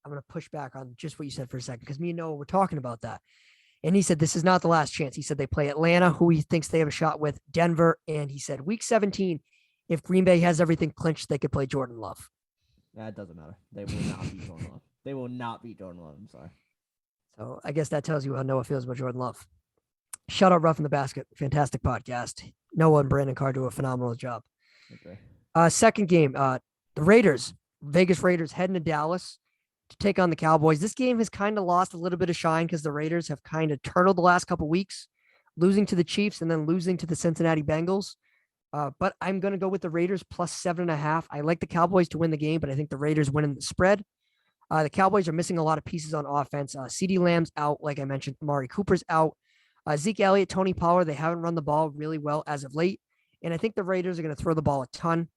I'm going to push back on just what you said for a second, because me and Noah were talking about that. And he said this is not the last chance. He said they play Atlanta, who he thinks they have a shot with, Denver, and he said week 17, if Green Bay has everything clinched, they could play Jordan Love. That doesn't matter. They will not beat Jordan Love. They will not beat Jordan Love. I'm sorry. So I guess that tells you how Noah feels about Jordan Love. Shout out Rough in the Basket. Fantastic podcast. Noah and Brandon Carr do a phenomenal job. Okay. Second game, the Raiders, Vegas Raiders heading to Dallas to take on the Cowboys. This game has kind of lost a little bit of shine because the Raiders have kind of turtled the last couple weeks, losing to the Chiefs and then losing to the Cincinnati Bengals. But I'm going to go with the Raiders +7.5. I like the Cowboys to win the game, but I think the Raiders winning the spread. The Cowboys are missing a lot of pieces on offense. CeeDee Lamb's out, like I mentioned. Amari Cooper's out. Zeke Elliott, Tony Pollard, they haven't run the ball really well as of late. And I think the Raiders are going to throw the ball a ton.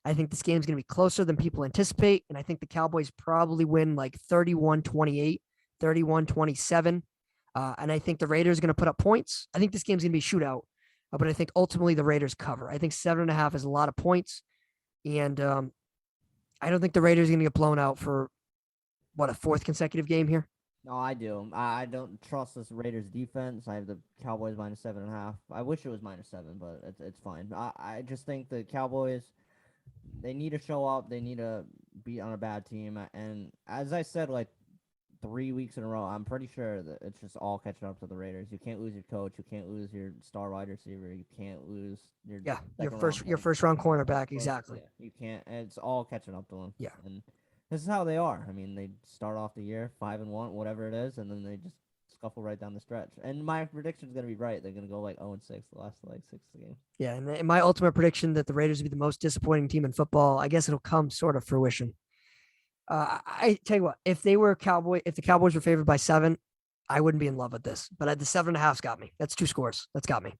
I think this game is going to be closer than people anticipate. And I think the Cowboys probably win like 31-28, 31-27. And I think the Raiders are going to put up points. I think this game's going to be a shootout. But I think ultimately the Raiders cover. I think 7.5 is a lot of points. And I don't think the Raiders are going to get blown out for, a fourth consecutive game here? No, I do. I don't trust this Raiders defense. I have the Cowboys -7.5. I wish it was -7, but it's fine. I just think the Cowboys, they need to show up. They need to beat on a bad team. And as I said, like 3 weeks in a row, I'm pretty sure that it's just all catching up to the Raiders. You can't lose your coach. You can't lose your star wide receiver. You can't lose your your first round cornerback. Exactly. Yeah, you can't. It's all catching up to them. Yeah. And this is how they are. I mean, they start off the year 5-1, whatever it is, and then they just scuffle right down the stretch. And my prediction is going to be right. They're going to go like 0-6 the last 6 games. Yeah, and my ultimate prediction that the Raiders will be the most disappointing team in football, I guess it'll come sort of fruition. I tell you what, if the Cowboys were favored by 7, I wouldn't be in love with this. But the 7.5's got me. That's 2 scores. That's got me.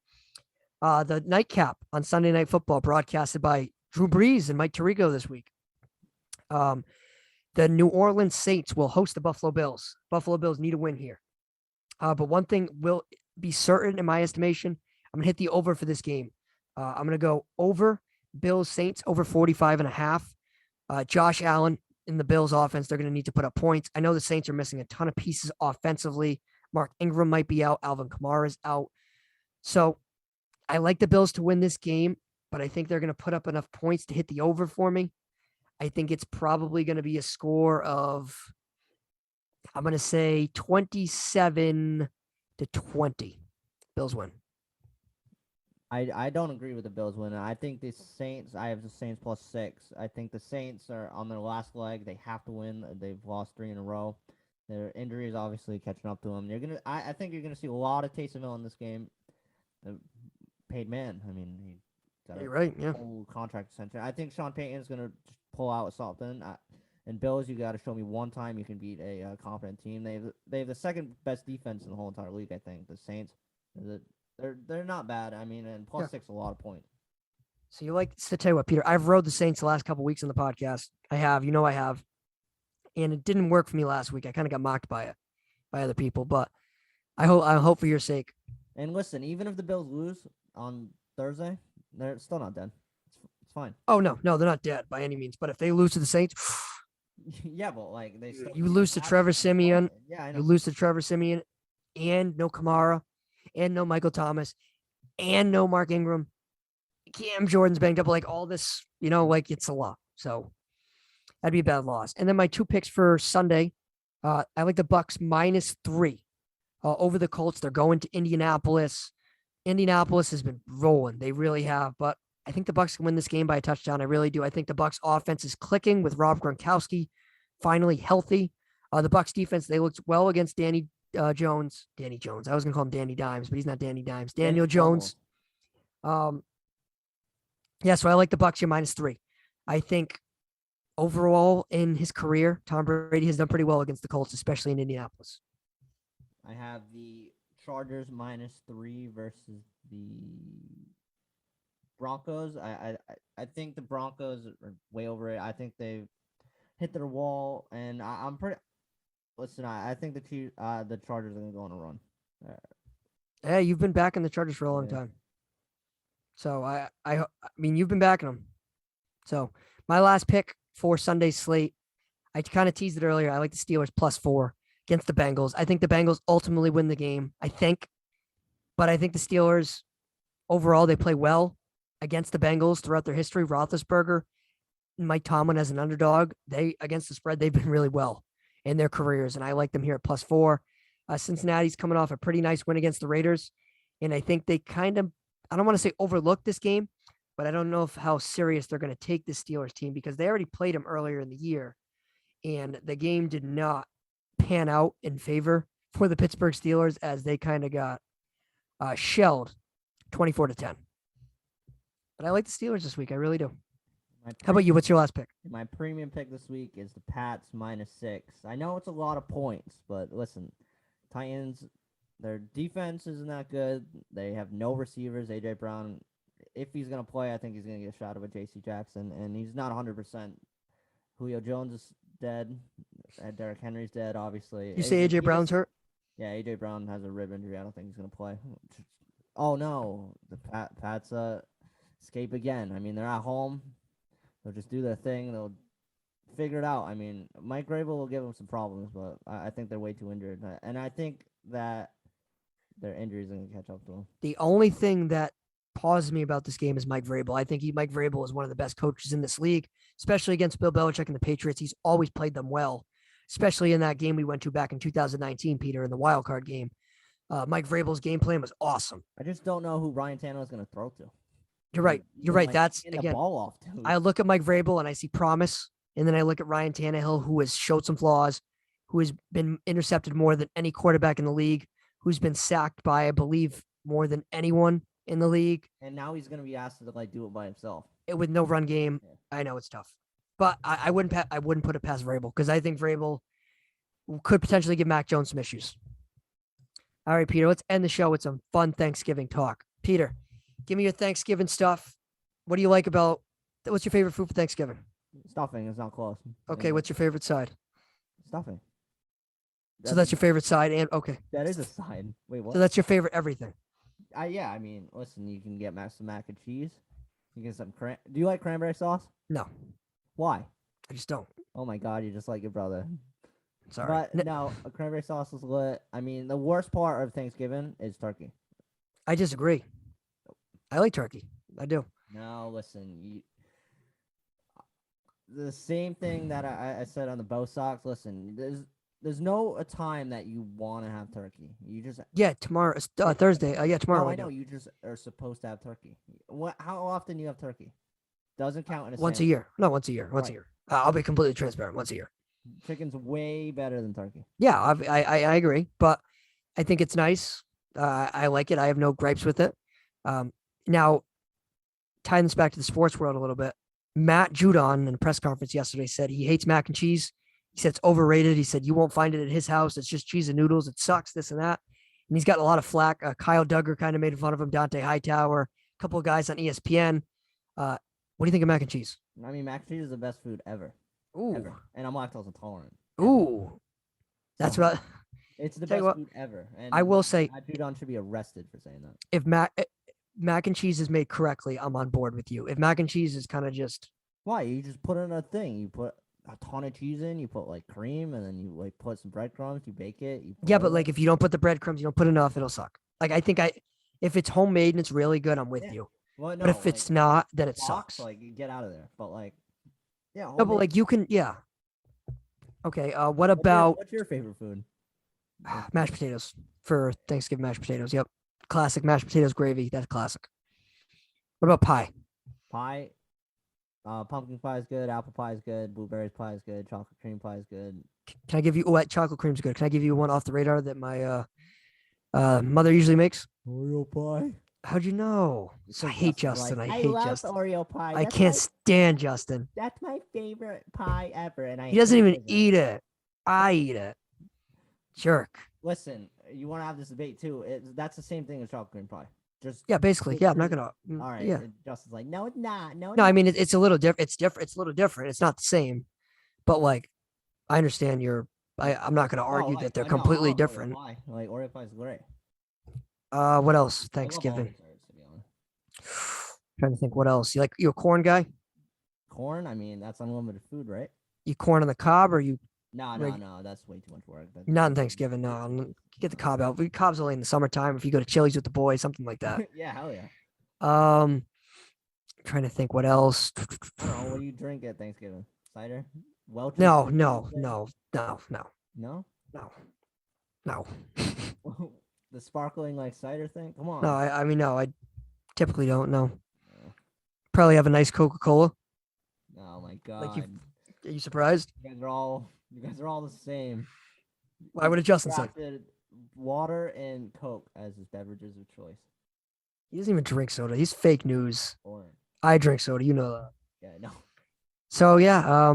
The nightcap on Sunday Night Football, broadcasted by Drew Brees and Mike Tirico this week. The New Orleans Saints will host the Buffalo Bills. Buffalo Bills need a win here. But one thing will be certain in my estimation, I'm going to hit the over for this game. I'm going to go over Bills Saints over 45.5. Josh Allen in the Bills offense, they're going to need to put up points. I know the Saints are missing a ton of pieces offensively. Mark Ingram might be out. Alvin Kamara is out. So I like the Bills to win this game, but I think they're going to put up enough points to hit the over for me. I think it's probably going to be a score of, I'm going to say 27-20. Bills win. I don't agree with the Bills win. I think the Saints, I have the Saints +6. I think the Saints are on their last leg. They have to win. They've lost 3 in a row. Their injuries obviously catching up to them. I think you're going to see a lot of Taysom Hill in this game. Paid man. I mean, he got a whole contract extension. I think Sean Payton's going to pull out something. And Bills, you got to show me one time you can beat a competent team. They have the second best defense in the whole entire league. I think the Saints, they're not bad. I mean, and +6 a lot of points. So you like to tell you what, Peter? I've rode the Saints the last couple weeks on the podcast. I have, I have, and it didn't work for me last week. I kind of got mocked by other people, but I hope for your sake. And listen, even if the Bills lose on Thursday, they're still not dead. It's fine. Oh no, they're not dead by any means. But if they lose to the Saints, yeah, but like you lose to Trevor Siemian. Yeah, I know. You lose to Trevor Siemian, and no Kamara, and no Michael Thomas, and no Mark Ingram. Cam Jordan's banged up. Like all this, like it's a lot. So that'd be a bad loss. And then my 2 picks for Sunday, I like the Bucks -3 over the Colts. They're going to Indianapolis. Indianapolis has been rolling. They really have. But I think the Bucs can win this game by a touchdown. I really do. I think the Bucs offense is clicking with Rob Gronkowski finally healthy. The Bucs defense, they looked well against Danny Jones. Danny Jones. I was going to call him Danny Dimes, but he's not Danny Dimes. Daniel Jones. Yeah, so I like the Bucs here -3. I think overall in his career, Tom Brady has done pretty well against the Colts, especially in Indianapolis. I have the Chargers -3 versus the Broncos. I think the Broncos are way over it. I think they've hit their wall, and I'm pretty. Listen, I think the Chargers are going to go on a run. Hey, you've been backing the Chargers for a long time. So I mean, you've been backing them. So my last pick for Sunday's slate, I kind of teased it earlier. I like the Steelers +4 against the Bengals. I think the Bengals ultimately win the game. But I think the Steelers overall, they play well against the Bengals throughout their history. Roethlisberger and Mike Tomlin as an underdog, against the spread, they've been really well in their careers, and I like them here at +4. Cincinnati's coming off a pretty nice win against the Raiders, and I think they kind of, I don't want to say overlook this game, but I don't know how serious they're going to take this Steelers team because they already played them earlier in the year, and the game did not pan out in favor for the Pittsburgh Steelers as they kind of got shelled 24-10. But I like the Steelers this week. I really do. How about you? What's your last pick? My premium pick this week is the Pats -6. I know it's a lot of points, but listen, Titans, their defense isn't that good. They have no receivers. A.J. Brown, if he's going to play, I think he's going to get shot with J.C. Jackson, and he's not 100%. Julio Jones is dead. Derrick Henry's dead, obviously. You say A.J. Brown's hurt? Yeah, A.J. Brown has a rib injury. I don't think he's going to play. Oh, no. The Pats escape again. I mean, they're at home. They'll just do their thing. They'll figure it out. I mean, Mike Vrabel will give them some problems, but I think they're way too injured. And I think that their injuries are going to catch up to them. The only thing that pauses me about this game is Mike Vrabel. I think Mike Vrabel is one of the best coaches in this league, especially against Bill Belichick and the Patriots. He's always played them well, especially in that game we went to back in 2019, Peter, in the wild card game. Mike Vrabel's game plan was awesome. I just don't know who Ryan Tannehill is going to throw to. You're right. You're right. That's the again. Ball off to. I look at Mike Vrabel and I see promise, and then I look at Ryan Tannehill, who has showed some flaws, who has been intercepted more than any quarterback in the league, who's been sacked by, I believe, more than anyone in the league. And now he's going to be asked to do it by himself. With no run game. Yeah. I know it's tough, but I wouldn't put it past Vrabel because I think Vrabel could potentially give Mac Jones some issues. All right, Peter, let's end the show with some fun Thanksgiving talk. Peter, give me your Thanksgiving stuff. What do you like about, what's your favorite food for Thanksgiving? Stuffing is not close. Okay, what's your favorite side? Stuffing. So that's your favorite side, and okay. That is a side. Wait, what? So that's your favorite everything. Yeah, I mean, listen, you can get some mac and cheese. You get some Do you like cranberry sauce? No. Why? I just don't. Oh my God, you're just like your brother. Sorry. But no, a cranberry sauce is lit. I mean, the worst part of Thanksgiving is turkey. I disagree. I like turkey. I do. No, listen, the same thing that I said on the Bo Sox. Listen, there's no a time that you want to have turkey. You just tomorrow, Thursday. Tomorrow. No, I know you just are supposed to have turkey. How often do you have turkey? Doesn't count in a once a year. No, once a year. Once Right. a year. I'll be completely transparent. Once a year. Chicken's way better than turkey. Yeah, I agree, but I think it's nice. I like it. I have no gripes with it. Now, tying this back to the sports world a little bit, Matt Judon in a press conference yesterday said he hates mac and cheese. He said it's overrated. He said you won't find it at his house. It's just cheese and noodles. It sucks, this and that. And he's gotten a lot of flack. Kyle Duggar kind of made fun of him, Dante Hightower, a couple of guys on ESPN. What do you think of mac and cheese? I mean, mac and cheese is the best food ever. Ooh. Ever. And I'm lactose intolerant. Ooh. That's what. It's the best food ever. And I will say, Matt Judon should be arrested for saying that. If mac and cheese is made correctly, I'm on board with you. If mac and cheese is kind of just. Why? You just put in a thing. You put a ton of cheese in, you put like cream, and then you like put some breadcrumbs, you bake it. But like if you don't put the breadcrumbs, you don't put enough, it'll suck. Like I think if it's homemade and it's really good, I'm with you. Well, no, but if it's not, then it sucks. Like get out of there. But like, yeah. No, but like you can, Okay. What about what's your favorite food? mashed potatoes? for Thanksgiving mashed potatoes. Yep. Classic mashed potatoes gravy. That's classic. What about pie? Pie. Pumpkin pie is good. Apple pie is good. Blueberries pie is good. Chocolate cream pie is good. Can I give you what chocolate cream's good? Can I give you one off the radar that my mother usually makes? Oreo pie. How'd you know? Because I hate Justin's Justin. like, I hate love Justin. Oreo pie. I can't stand Justin. That's my favorite pie ever, and I. He doesn't hate even it. eat it. I eat it. Jerk. Listen, you want to have this debate too? That's the same thing as chocolate cream pie. Just Yeah, basically. Yeah, I'm not gonna. all right. Yeah. Justin's like, no, it's not. No, No, I mean it's a little different. It's different. It's a little different. It's not the same, but like, I understand your. I'm not gonna argue that they're completely different. Pie. Like Oreo pie is great. What else? I love all Thanksgiving. desserts, to be honest. Trying to think what else. You a corn guy? Corn. I mean, that's unlimited food, right? You corn on the cob or you No, Like- no. That's way too much work. not on Thanksgiving? No, get the cob out. Cob's only in the summertime. If you go to Chili's with the boys, something like that. Yeah, hell yeah. Trying to think what else. I don't know. What do you drink at Thanksgiving? Cider? Welch's? No. No. The sparkling like cider thing? Come on. No, I mean no. I typically don't. No. Oh. Probably have a nice Coca-Cola. Oh my god. Are you surprised? You guys are all the same. Why would Justin say? Drafted water and Coke as his beverages of choice. He doesn't even drink soda. He's fake news. Or I drink soda. You know that. yeah, no. So yeah.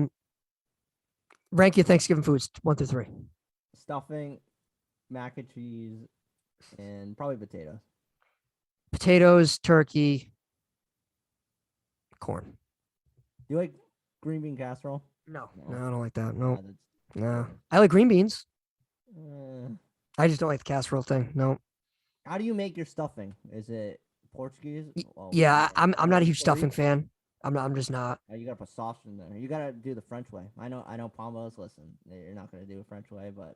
Rank your Thanksgiving foods 1 through 3. Stuffing, mac and cheese, and probably potatoes. Potatoes, turkey, corn. Do you like green bean casserole? No, No. I don't like that. No, that's- no. I like green beans. Uh, I just don't like the casserole thing. No. how do you make your stuffing? Is it Portuguese? Well, Yeah, I'm not a huge Puerto stuffing Rican? fan. I'm just not. You gotta put sauce in there. You gotta do the French way. I know Pombos. Listen, you're not gonna do a French way, but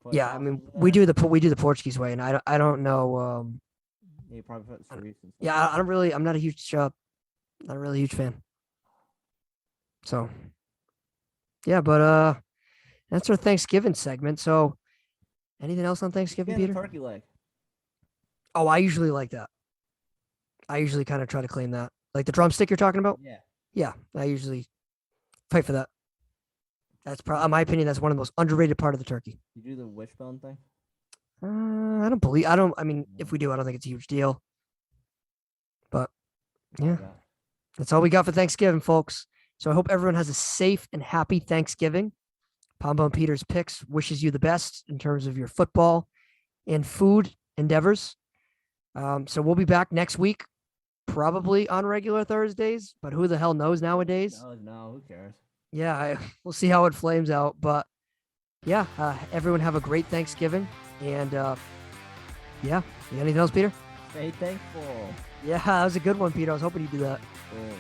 put Yeah, I sauce mean in we there. do the Portuguese way, and I don't know. Yeah, you probably put cerise and stuff. Yeah, I'm not a huge not a really huge fan. So yeah, but that's our Thanksgiving segment. So anything else on Thanksgiving, Get a Peter? turkey leg. Oh, I usually like that. I usually kind of try to claim that. Like the drumstick you're talking about? Yeah. Yeah, I usually fight for that. That's probably, in my opinion, that's one of the most underrated part of the turkey. You do the wishbone thing. I mean, if we do, I don't think it's a huge deal. But yeah, Okay. that's all we got for Thanksgiving, folks. So I hope everyone has a safe and happy Thanksgiving. Pombo and Peter's Picks wishes you the best in terms of your football and food endeavors. So we'll be back next week, probably on regular Thursdays, but who the hell knows nowadays? No, who cares? Yeah, we'll see how it flames out. But yeah, everyone have a great Thanksgiving. And yeah, you got anything else, Peter? Stay thankful. Yeah, that was a good one, Peter. I was hoping you'd do that. Boom.